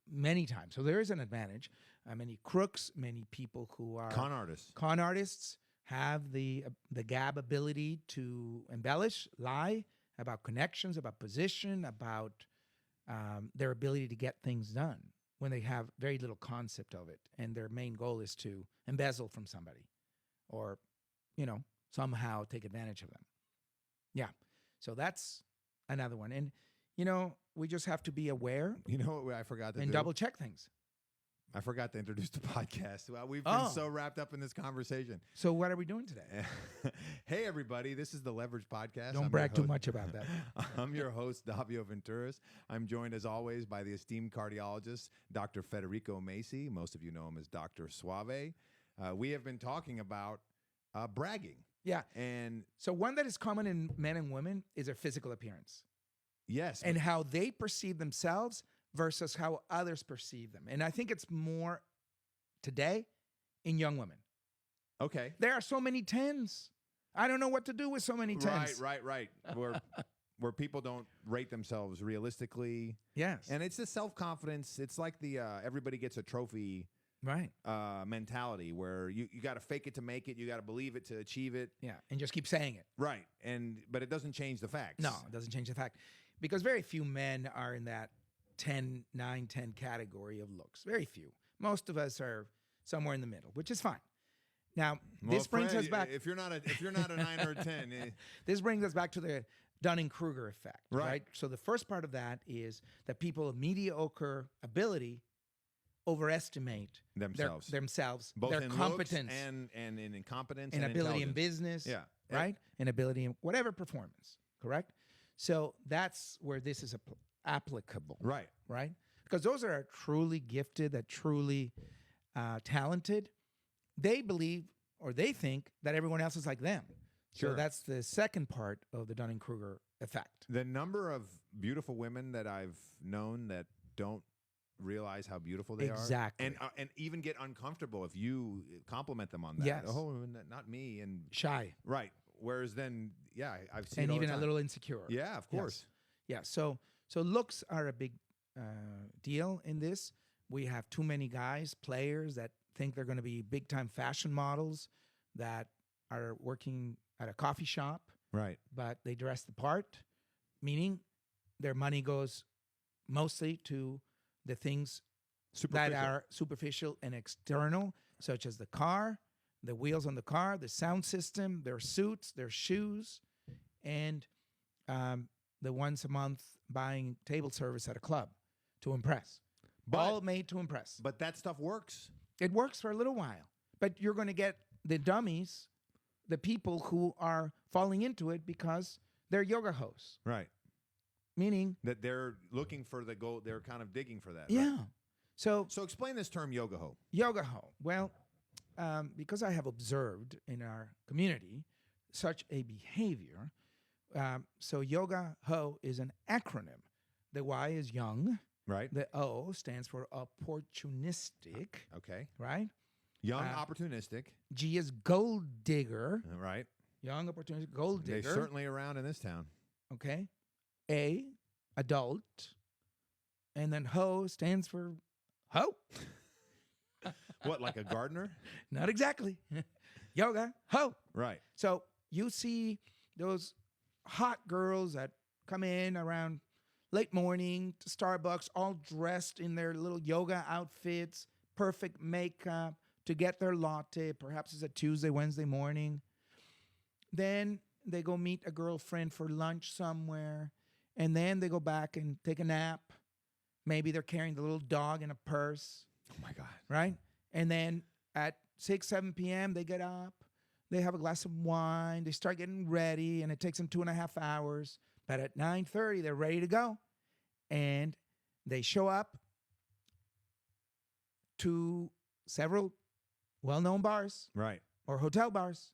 many times. So there is an advantage. Many crooks, many people who are Con artists. con artists have the gab ability to embellish, lie about connections, about position, about their ability to get things done when they have very little concept of it, and their main goal is to embezzle from somebody, or somehow take advantage of them. Yeah, so that's another one, and we just have to be aware You know what I forgot to and do? double check things. I forgot to introduce the podcast. Well, we've been so wrapped up in this conversation. So what are we doing today? Hey, everybody. This is the Leverage Podcast. Don't I'm brag your too host- much about that. I'm your host, Davio Venturas. I'm joined, as always, by the esteemed cardiologist, Dr. Federico Macy. Most of you know him as Dr. Suave. We have been talking about bragging. Yeah. And So one that is common in men and women is their physical appearance yes, and how they perceive themselves versus how others perceive them. And I think it's more today in young women. okay. There are so many 10s. I don't know what to do with so many 10s. Right. Where people don't rate themselves realistically. Yes. And it's the self-confidence. It's like the everybody gets a trophy right. mentality where you got to fake it to make it. You got to believe it to achieve it. Yeah. And just keep saying it. Right. But it doesn't change the facts. No, it doesn't change the fact. Because very few men are in that 9, 10 category of looks. Very few. Most of us are somewhere in the middle, which is fine. Now, Well, this brings Fred, us back. If you're not a 9 or a 10, This brings us back to the Dunning-Kruger effect, Right. right? So the first part of that is that people of mediocre ability overestimate themselves, both their in competence looks and in incompetence and ability in intelligence. business, Yeah. right? And ability in whatever performance, correct? So that's where this is applicable, Right. right? Because those are truly gifted, that truly talented. They believe or they think that everyone else is like them. Sure. So that's the second part of the Dunning-Kruger effect. The number of beautiful women that I've known that don't realize how beautiful they Exactly. are, and even get uncomfortable if you compliment them on that. Yes. Oh, not me. And Shy. right. Whereas then, yeah, I've seen And it all the even a time. little insecure. Yeah, of Yes. course. Yeah. So looks are a big deal in this. We have too many guys, players that think they're going to be big time fashion models that are working at a coffee shop, Right. but they dress the part, meaning their money goes mostly to the things that are superficial and external, such as the car, the wheels on the car, the sound system, their suits, their shoes, and the once a month buying table service at a club to impress. All made to impress. But that stuff works. It works for a little while, but you're going to get the dummies, the people who are falling into it because they're yoga hosts, Right. meaning That they're looking for the goal. They're kind of digging for that. yeah. Right? So So explain this term yoga ho. yoga ho. Well, because I have observed in our community such a behavior, so yoga ho is an acronym. The Y is young. Right. The O stands for opportunistic, Okay. right? Young, opportunistic. G is gold digger. Right. Young, opportunistic, gold They're digger. certainly around in this town. Okay. A, adult. And then ho stands for ho. What, like a gardener? Not exactly. Yoga, ho. Right. So you see those hot girls that come in around late morning to Starbucks, all dressed in their little yoga outfits, perfect makeup to get their latte. Perhaps it's a Tuesday, Wednesday morning. Then they go meet a girlfriend for lunch somewhere. And then they go back and take a nap. Maybe they're carrying the little dog in a purse, Oh, my God. right? And then at 6, 7 p.m., they get up. They have a glass of wine. They start getting ready, and it takes them 2.5 hours. But at 9:30, they're ready to go. And they show up to several well-known bars Right. or hotel bars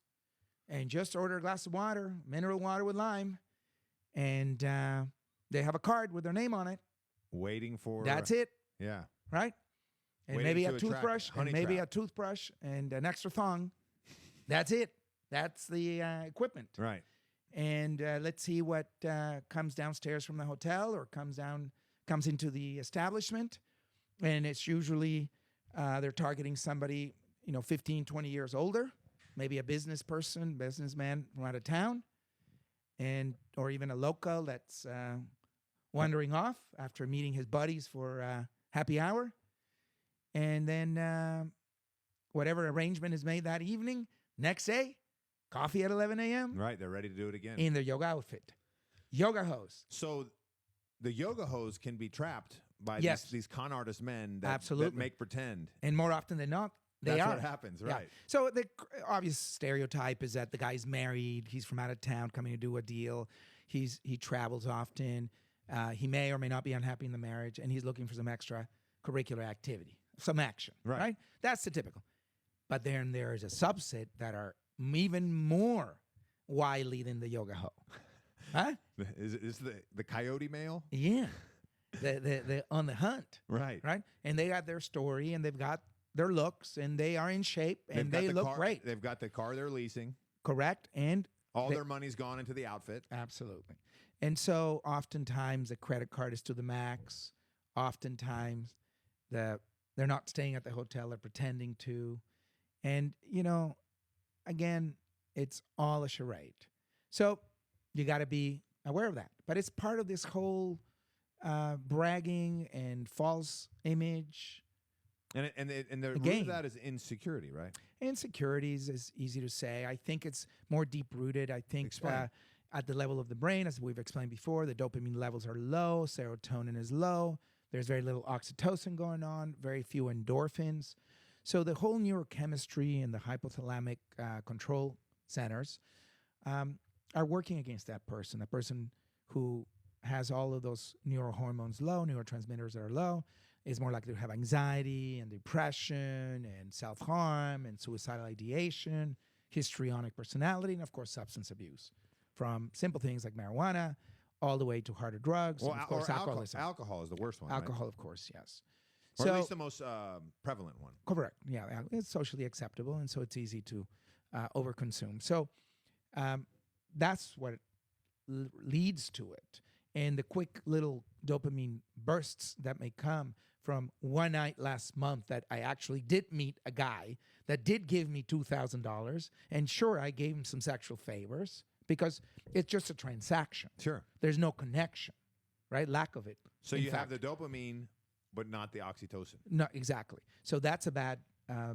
and just order a glass of water, mineral water with lime, and they have a card with their name on it. Waiting for. That's it, Yeah. right? And Waiting maybe to a attract toothbrush, honey and maybe trap. a toothbrush, and an extra thong. That's it. That's the equipment. Right. And let's see what comes downstairs from the hotel or comes into the establishment. And it's usually they're targeting somebody, 15, 20 years older, maybe a businessman from out of town, or even a local that's wandering off after meeting his buddies for happy hour. And then whatever arrangement is made that evening, next day, coffee at 11 a.m. Right. They're ready to do it again. in their yoga outfit. Yoga hose. So the yoga hose can be trapped by Yes. these con artist men that Absolutely. make pretend. And more often than not, they That's are. what happens, Yeah. right? So the obvious stereotype is that the guy's married. He's from out of town coming to do a deal. He travels often. He may or may not be unhappy in the marriage, and he's looking for some extra curricular activity, some action. Right. That's the typical. But then there is a subset that are even more wily than the yoga hoe. Huh? Is the coyote male? Yeah. The on the hunt. Right. Right? And they got their story and they've got their looks and they are in shape and They've got they the look car, great. They've got the car they're leasing. Correct. And All They- their money's gone into the outfit. absolutely. And so oftentimes the credit card is to the max. Oftentimes they're not staying at the hotel, they're pretending to. And, again, it's all a charade. So you got to be aware of that. But it's part of this whole bragging and false image. And the root Again. of that is insecurity, right? Insecurities is easy to say. I think it's more deep rooted. I think Explain. at the level of the brain, as we've explained before, the dopamine levels are low, serotonin is low. There's very little oxytocin going on, very few endorphins. So the whole neurochemistry and the hypothalamic control centers are working against that person who has all of those neurohormones low, neurotransmitters that are low, is more likely to have anxiety and depression and self-harm and suicidal ideation, histrionic personality, and of course substance abuse, from simple things like marijuana all the way to harder drugs, Well, and of course alcoholism. alcohol is the worst one. Alcohol, of course, yes. Right? Or at least the most prevalent one. Correct. Yeah, it's socially acceptable, and so it's easy to overconsume. So that's what leads to it. And the quick little dopamine bursts that may come from one night last month that I actually did meet a guy that did give me $2,000. And sure, I gave him some sexual favors because it's just a transaction. Sure. There's no connection, right? Lack of it. So in you fact. have the dopamine, but not the oxytocin. No, exactly. So that's a bad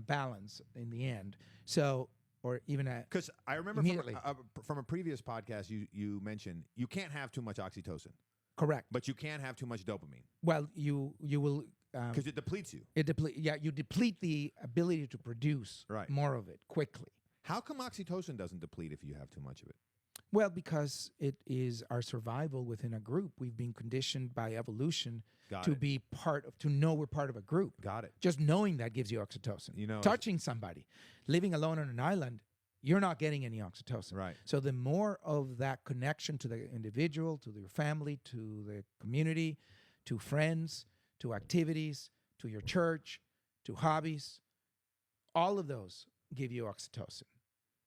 balance in the end. So, or even a Because I remember Immediately. from a previous podcast, you mentioned you can't have too much oxytocin, correct. but you can have too much dopamine Well, you will because it depletes you. you deplete the ability to produce Right. more of it quickly. How come oxytocin doesn't deplete if you have too much of it? Well, because it is our survival within a group. We've been conditioned by evolution Got to it. be to know we're part of a group. Got it. Just knowing that gives you oxytocin. You know, Touching somebody, living alone on an island, you're not getting any oxytocin. Right. So the more of that connection to the individual, to your family, to the community, to friends, to activities, to your church, to hobbies, all of those give you oxytocin.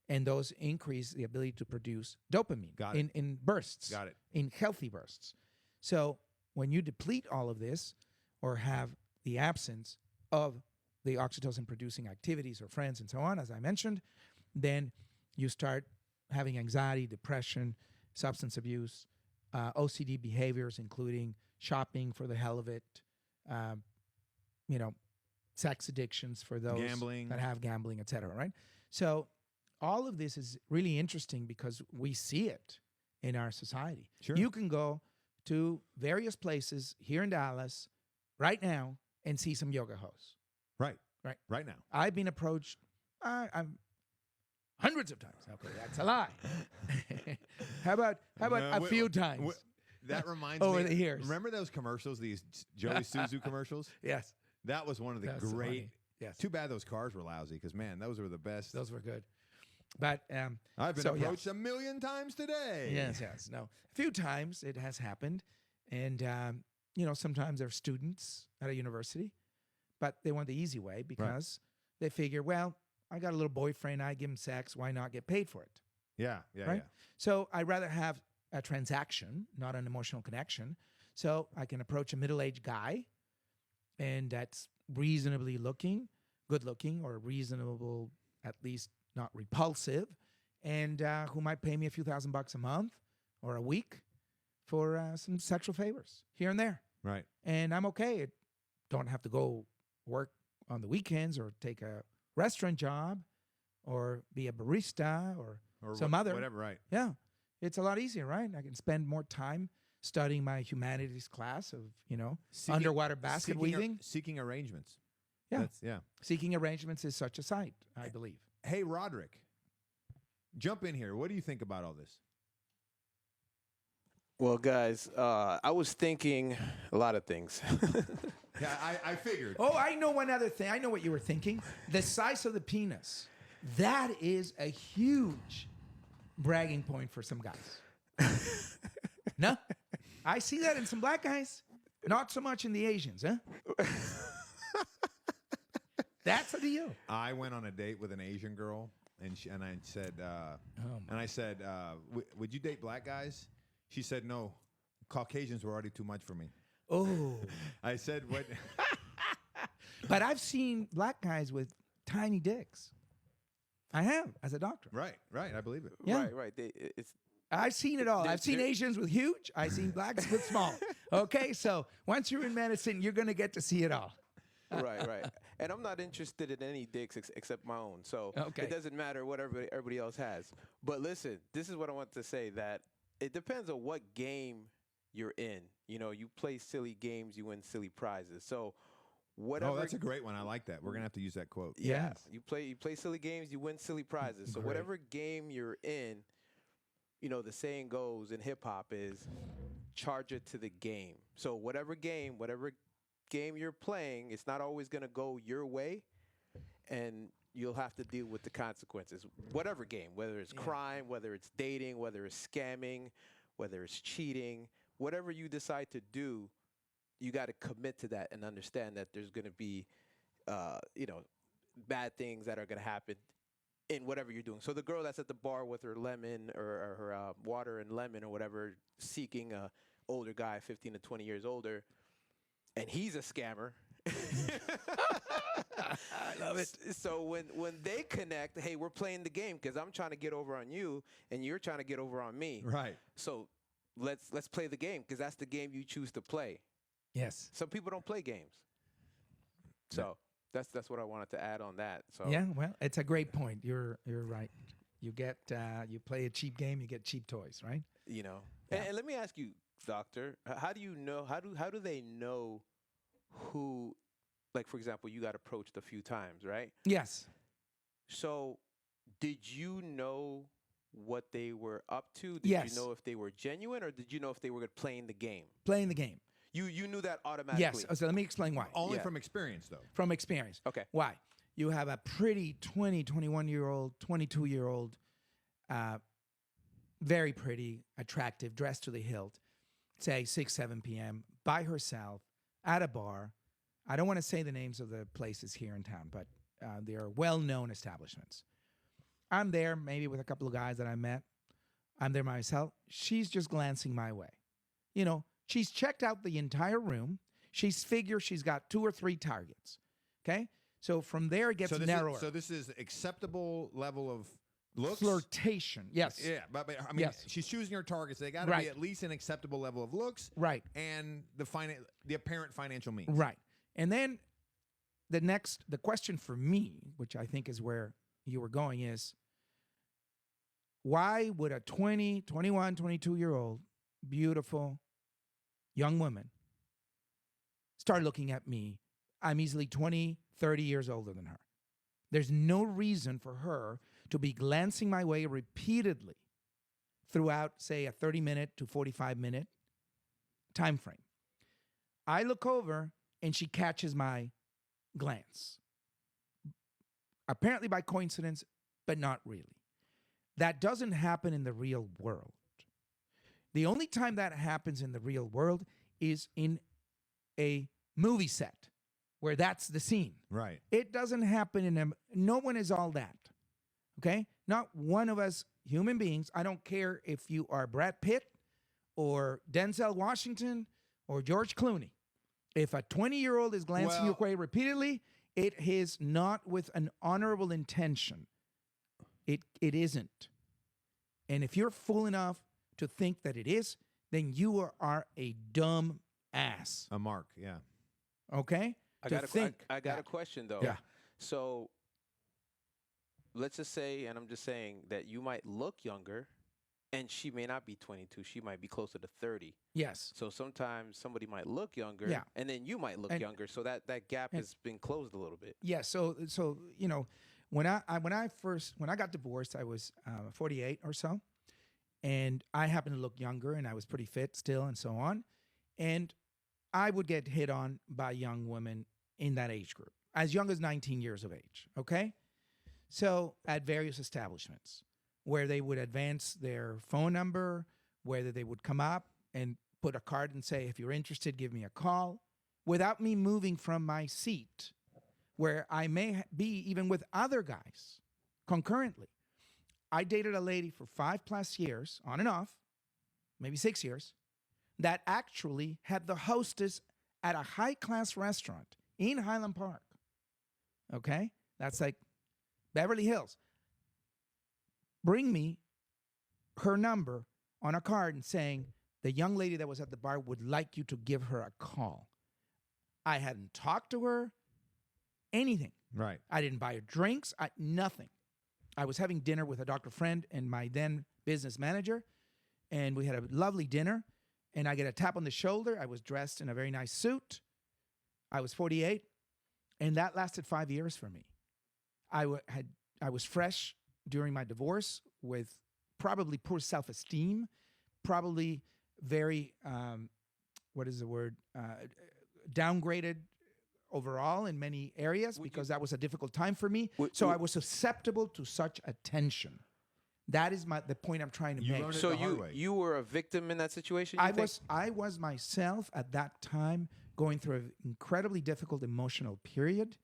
And those increase the ability to produce dopamine Got it. in bursts, Got it. in healthy bursts. So when you deplete all of this or have the absence of the oxytocin producing activities or friends and so on, as I mentioned, then you start having anxiety, depression, substance abuse, OCD behaviors, including shopping for the hell of it, sex addictions for those Gambling. that have gambling, et cetera, right? So all of this is really interesting because we see it in our society. Sure. You can go to various places here in Dallas right now and see some yoga hosts. Right. Right. Right now. I've been approached I'm hundreds of times. Okay, that's a lie. How about a few times? That reminds Over me. the years. Remember those commercials, these Joey Suzu commercials? Yes. That was one of the That's great. funny. Yes. Too bad those cars were lousy because, man, those were the best. Those were good. But I've been so, yeah. approached a million times today. Yes. No, a few times it has happened, and sometimes they're students at a university, but they want the easy way because they figure, well, I got a little boyfriend, I give him sex, why not get paid for it? Yeah. Right? So I'd rather have a transaction, not an emotional connection. So I can approach a middle-aged guy, and that's reasonably good looking, or reasonable, at least not repulsive, and who might pay me a few $1,000 a month or a week for some sexual favors here and there. Right. And I'm okay. I don't have to go work on the weekends or take a restaurant job or be a barista or some other. Whatever, right. Yeah. It's a lot easier, right? I can spend more time studying my humanities class of, underwater basket weaving. Seeking arrangements. Yeah. Seeking arrangements is such a sight, I believe. Hey, Roderick, jump in here. What do you think about all this? Well, guys, I was thinking a lot of things. Yeah, I figured. Oh, I know one other thing. I know what you were thinking. The size of the penis. That is a huge bragging point for some guys. No? I see that in some black guys. Not so much in the Asians, huh? That's a deal. I went on a date with an Asian girl, and I said, would you date black guys? She said, no, Caucasians were already too much for me. Oh. I said, what? But I've seen black guys with tiny dicks. I have, as a doctor. Right. I believe it. Yeah. Right. I've seen it all. I've seen Asians with huge. I've seen blacks with small. Okay, so once you're in medicine, you're going to get to see it all. Right. And I'm not interested in any dicks except my own. So It doesn't matter what everybody else has. But listen, this is what I want to say, that it depends on what game you're in. You play silly games, you win silly prizes. So whatever. Oh, that's a great one. I like that. We're going to have to use that quote. Yeah. You play silly games, you win silly prizes. So Great. whatever game you're in, the saying goes in hip hop is charge it to the game. So whatever game you're playing, it's not always going to go your way, and you'll have to deal with the consequences. Whatever game, whether it's crime, whether it's dating, whether it's scamming, whether it's cheating, whatever you decide to do, you got to commit to that and understand that there's going to be, bad things that are going to happen in whatever you're doing. So the girl that's at the bar with her lemon or her water and lemon or whatever, seeking a older guy, 15 to 20 years older, and he's a scammer. I love it. So when they connect, hey, we're playing the game because I'm trying to get over on you and you're trying to get over on me. Right. So let's play the game because that's the game you choose to play. Yes. Some people don't play games. So that's what I wanted to add on that. So Yeah, well, it's a great point. You're right. You get you play a cheap game, you get cheap toys, right? Yeah. And let me ask you, Doctor, how do you know? How do they know who? Like, for example, you got approached a few times, right? Yes. So, did you know what they were up to? Did Yes. you know if they were genuine, or did you know if they were playing the game? Playing the game. You knew that automatically. Yes. So let me explain why. Only Yeah. from experience, though. From experience. Okay. Why? You have a pretty 20, 21-year-old, 22-year-old, very pretty, attractive, dressed to the hilt, say 6, 7 p.m., by herself, at a bar. I don't want to say the names of the places here in town, but they are well-known establishments. I'm there maybe with a couple of guys that I met. I'm there myself. She's just glancing my way. She's checked out the entire room. She's figured she's got 2 or 3 targets. Okay? So from there it gets narrower. So this is acceptable level of looks? Flirtation. Yes. Yeah, but I mean, Yes. she's choosing her targets. They got to Right. be at least an acceptable level of looks. Right. And the apparent financial means. Right. And then the question for me, which I think is where you were going, is why would a 20, 21, 22-year-old beautiful young woman start looking at me? I'm easily 20, 30 years older than her. There's no reason for her to be glancing my way repeatedly throughout, say, a 30-minute to 45-minute time frame. I look over and she catches my glance. Apparently by coincidence, but not really. That doesn't happen in the real world. The only time that happens in the real world is in a movie set where that's the scene. Right. It doesn't happen in a, no one is all that. Okay? Not one of us human beings. I don't care if you are Brad Pitt or Denzel Washington or George Clooney. If a 20-year-old is glancing your way repeatedly, it is not with an honorable intention. It isn't. And if you're fool enough to think that it is, then you are a dumb ass. A mark, yeah. Okay? I got a question though. Yeah. So let's just say, and I'm just saying that you might look younger, and she may not be 22. She might be closer to 30. Yes. So sometimes somebody might look younger, Yeah. and then you might look younger. So that gap has been closed a little bit. Yeah. So you know, when I got divorced, I was 48 or so, and I happened to look younger, and I was pretty fit still, and so on, and I would get hit on by young women in that age group, as young as 19 years of age. Okay. So at various establishments where they would advance their phone number, whether they would come up and put a card and say, if you're interested, give me a call, without me moving from my seat, where I may be even with other guys concurrently. I dated a lady for 5+ years, on and off, maybe 6 years, that actually had the hostess at a high-class restaurant in Highland Park. Okay? That's like Beverly Hills. Bring me her number on a card and saying, the young lady that was at the bar would like you to give her a call. I hadn't talked to her, anything. Right. I didn't buy her drinks, nothing. I was having dinner with a doctor friend and my then business manager, and we had a lovely dinner, and I get a tap on the shoulder. I was dressed in a very nice suit. I was 48, and that lasted 5 years for me. I was fresh during my divorce with probably poor self-esteem, probably very, downgraded overall in many areas because that was a difficult time for me. So I was susceptible to such attention. That is the point I'm trying to make. So you were a victim in that situation? I was myself at that time going through an incredibly difficult emotional period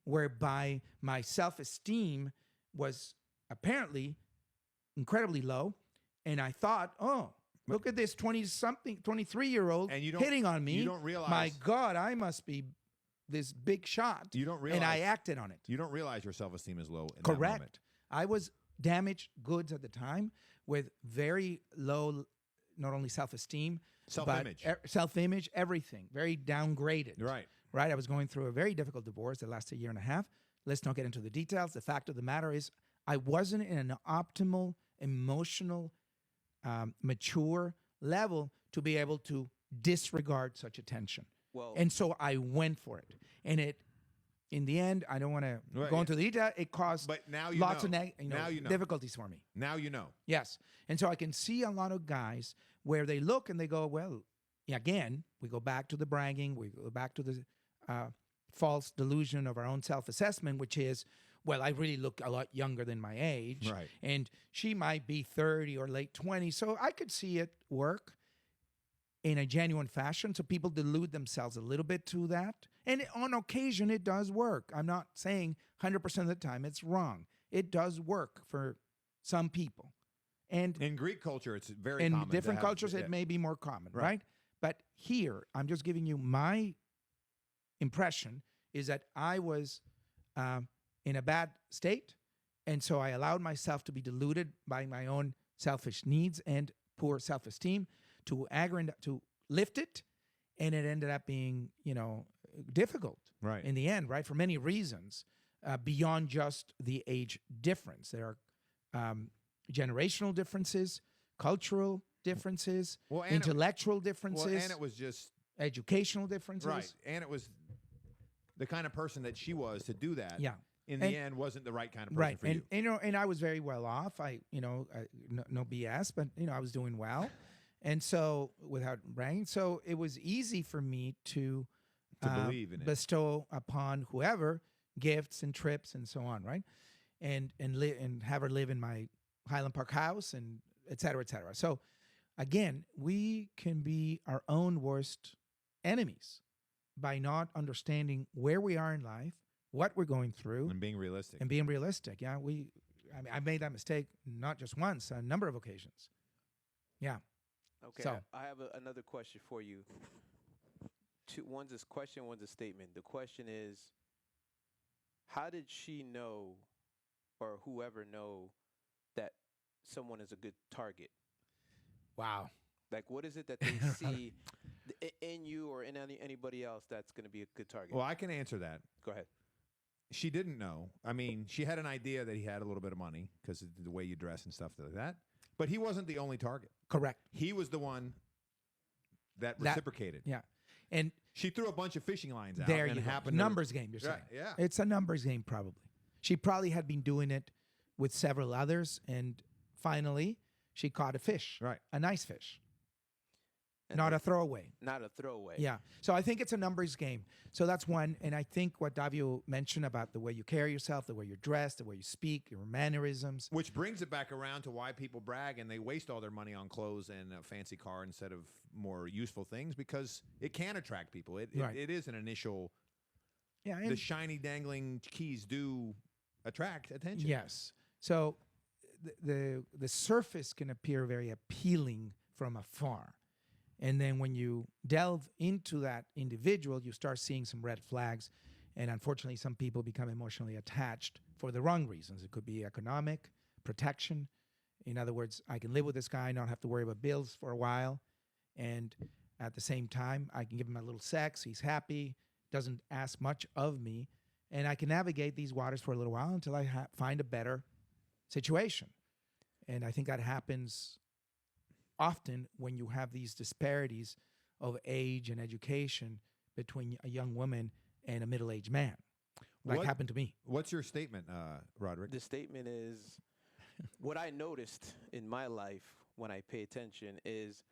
whereby my self-esteem was apparently incredibly low. And I thought, oh, look at this 23-year-old hitting on me. You don't realize. My God, I must be this big shot. You don't realize. And I acted on it. You don't realize your self-esteem is low in Correct. that moment. I was damaged goods at the time with very low, not only self-esteem, self-image, self-image, everything, very downgraded. Right. I was going through a very difficult divorce that lasted a year and a half. Let's not get into the details. The fact of the matter is I wasn't in an optimal, emotional, mature level to be able to disregard such attention. And so I went for it. And in the end, I don't want to go into the detail. It caused lots of difficulties for me. Now you know. Yes. And so I can see a lot of guys where they look and they go, well, again, we go back to the bragging. We go back to the false delusion of our own self-assessment, which is, well, I really look a lot younger than my age. Right. And she might be 30 or late 20s. So I could see it work in a genuine fashion. So people delude themselves a little bit to that. And on occasion, it does work. I'm not saying 100% of the time it's wrong. It does work for some people. And in Greek culture, it's very common. In different cultures, it may be more common, right? But here, I'm just giving you my impression is that I was in a bad state. And so I allowed myself to be deluded by my own selfish needs and poor self-esteem to lift it. And it ended up being, difficult in the end, right? For many reasons, beyond just the age difference. There are generational differences, cultural differences, intellectual differences. And it was just educational differences. Right. And it was the kind of person that she was to do that. Yeah. In the end, wasn't the right kind of person for you. And I was very well off. No BS, but I was doing well. And so without bragging, so it was easy for me to believe in it, bestow upon whoever gifts and trips and so on, right? And have her live in my Highland Park House, and et cetera, et cetera. So again, we can be our own worst enemies by not understanding where we are in life, what we're going through, And being realistic. and being realistic. Yeah, I made that mistake not just once, a number of occasions. Yeah. Okay, So- I have another question for you. One's a question, one's a statement. The question is, how did she know, or whoever know, that someone is a good target? Wow. Like, what is it that they see in you or in anybody else that's going to be a good target? Well, I can answer that. Go ahead. She didn't know. I mean, she had an idea that he had a little bit of money because of the way you dress and stuff like that. But he wasn't the only target. Correct. He was the one that That- reciprocated. Yeah. And She threw a bunch of fishing lines out. there and you go. happened to- Numbers game, you're saying. Right, yeah. It's a numbers game, probably. She probably had been doing it with several others, and finally, she caught a fish. Right. A nice fish. And Not then- a throwaway. Not a throwaway. Yeah. So I think it's a numbers game. So that's one. And I think what Davio mentioned about the way you carry yourself, the way you're dressed, the way you speak, your mannerisms. Which brings it back around to why people brag and they waste all their money on clothes and a fancy car instead of more useful things, because it can attract people. Right. It is an initial. Yeah. The And shiny dangling keys do attract attention. yes. So the surface can appear very appealing from afar. And then when you delve into that individual, you start seeing some red flags. And unfortunately, some people become emotionally attached for the wrong reasons. It could be economic, protection. In other words, I can live with this guy, not have to worry about bills for a while. And at the same time, I can give him a little sex. He's happy, doesn't ask much of me. And I can navigate these waters for a little while until I find a better situation. And I think that happens often when you have these disparities of age and education between a young woman and a middle-aged man, like What- happened to me. What's your statement, Roderick? The statement is, what I noticed in my life when I pay attention is,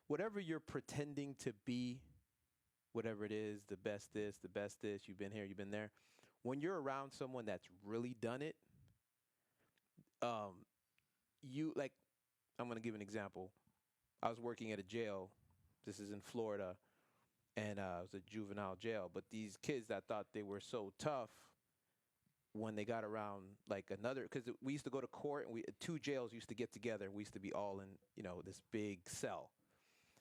whatever you're pretending to be, whatever it is, the best this, you've been here, you've been there. When you're around someone that's really done it, I'm going to give an example. I was working at a jail. This is in Florida, and it was a juvenile jail. But these kids that thought they were so tough, when they got around like another, because we used to go to court, and two jails used to get together. We used to be all in, this big cell,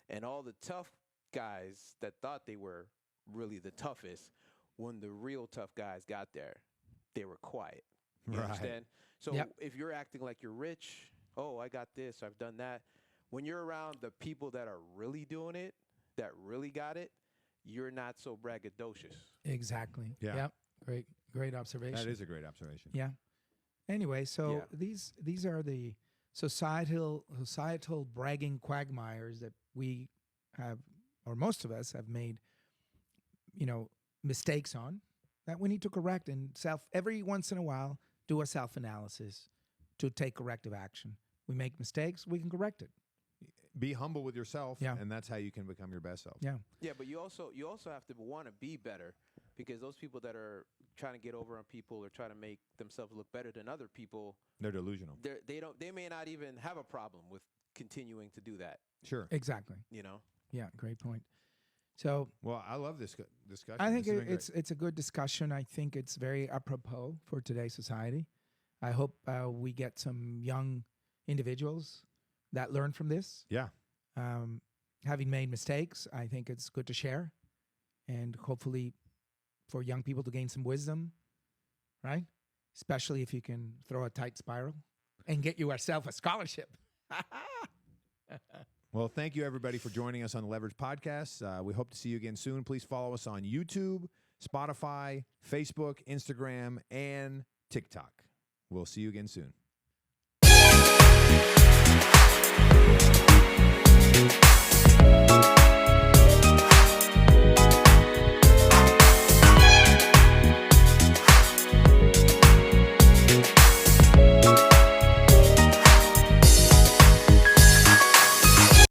and all the tough guys that thought they were really the toughest, when the real tough guys got there, they were quiet. You Right. understand? So Yep. if you're acting like you're rich, oh, I got this, I've done that. When you're around the people that are really doing it, that really got it, you're not so braggadocious. Exactly. Yeah. Yep. Great observation. That is a great observation. Yeah. Anyway, so Yeah. these are the societal bragging quagmires that we have, or most of us have made, mistakes on that we need to correct, and every once in a while do a self-analysis to take corrective action. We make mistakes, we can correct it. Be humble with yourself, Yeah. and that's how you can become your best self. Yeah. Yeah, but you also have to want to be better, because those people that are trying to get over on people or trying to make themselves look better than other people, They're delusional. they may not even have a problem with continuing to do that. Sure. Exactly. Yeah, great point. So Well, I love this discussion. I think This has been it's a good discussion. I think it's very apropos for today's society. I hope we get some young individuals that learn from this. great. Having made mistakes, I think it's good to share, and hopefully for young people to gain some wisdom, right? Especially if you can throw a tight spiral and get yourself a scholarship. Well, thank you, everybody, for joining us on the Leverage Podcast. We hope to see you again soon. Please follow us on YouTube, Spotify, Facebook, Instagram, and TikTok. We'll see you again soon.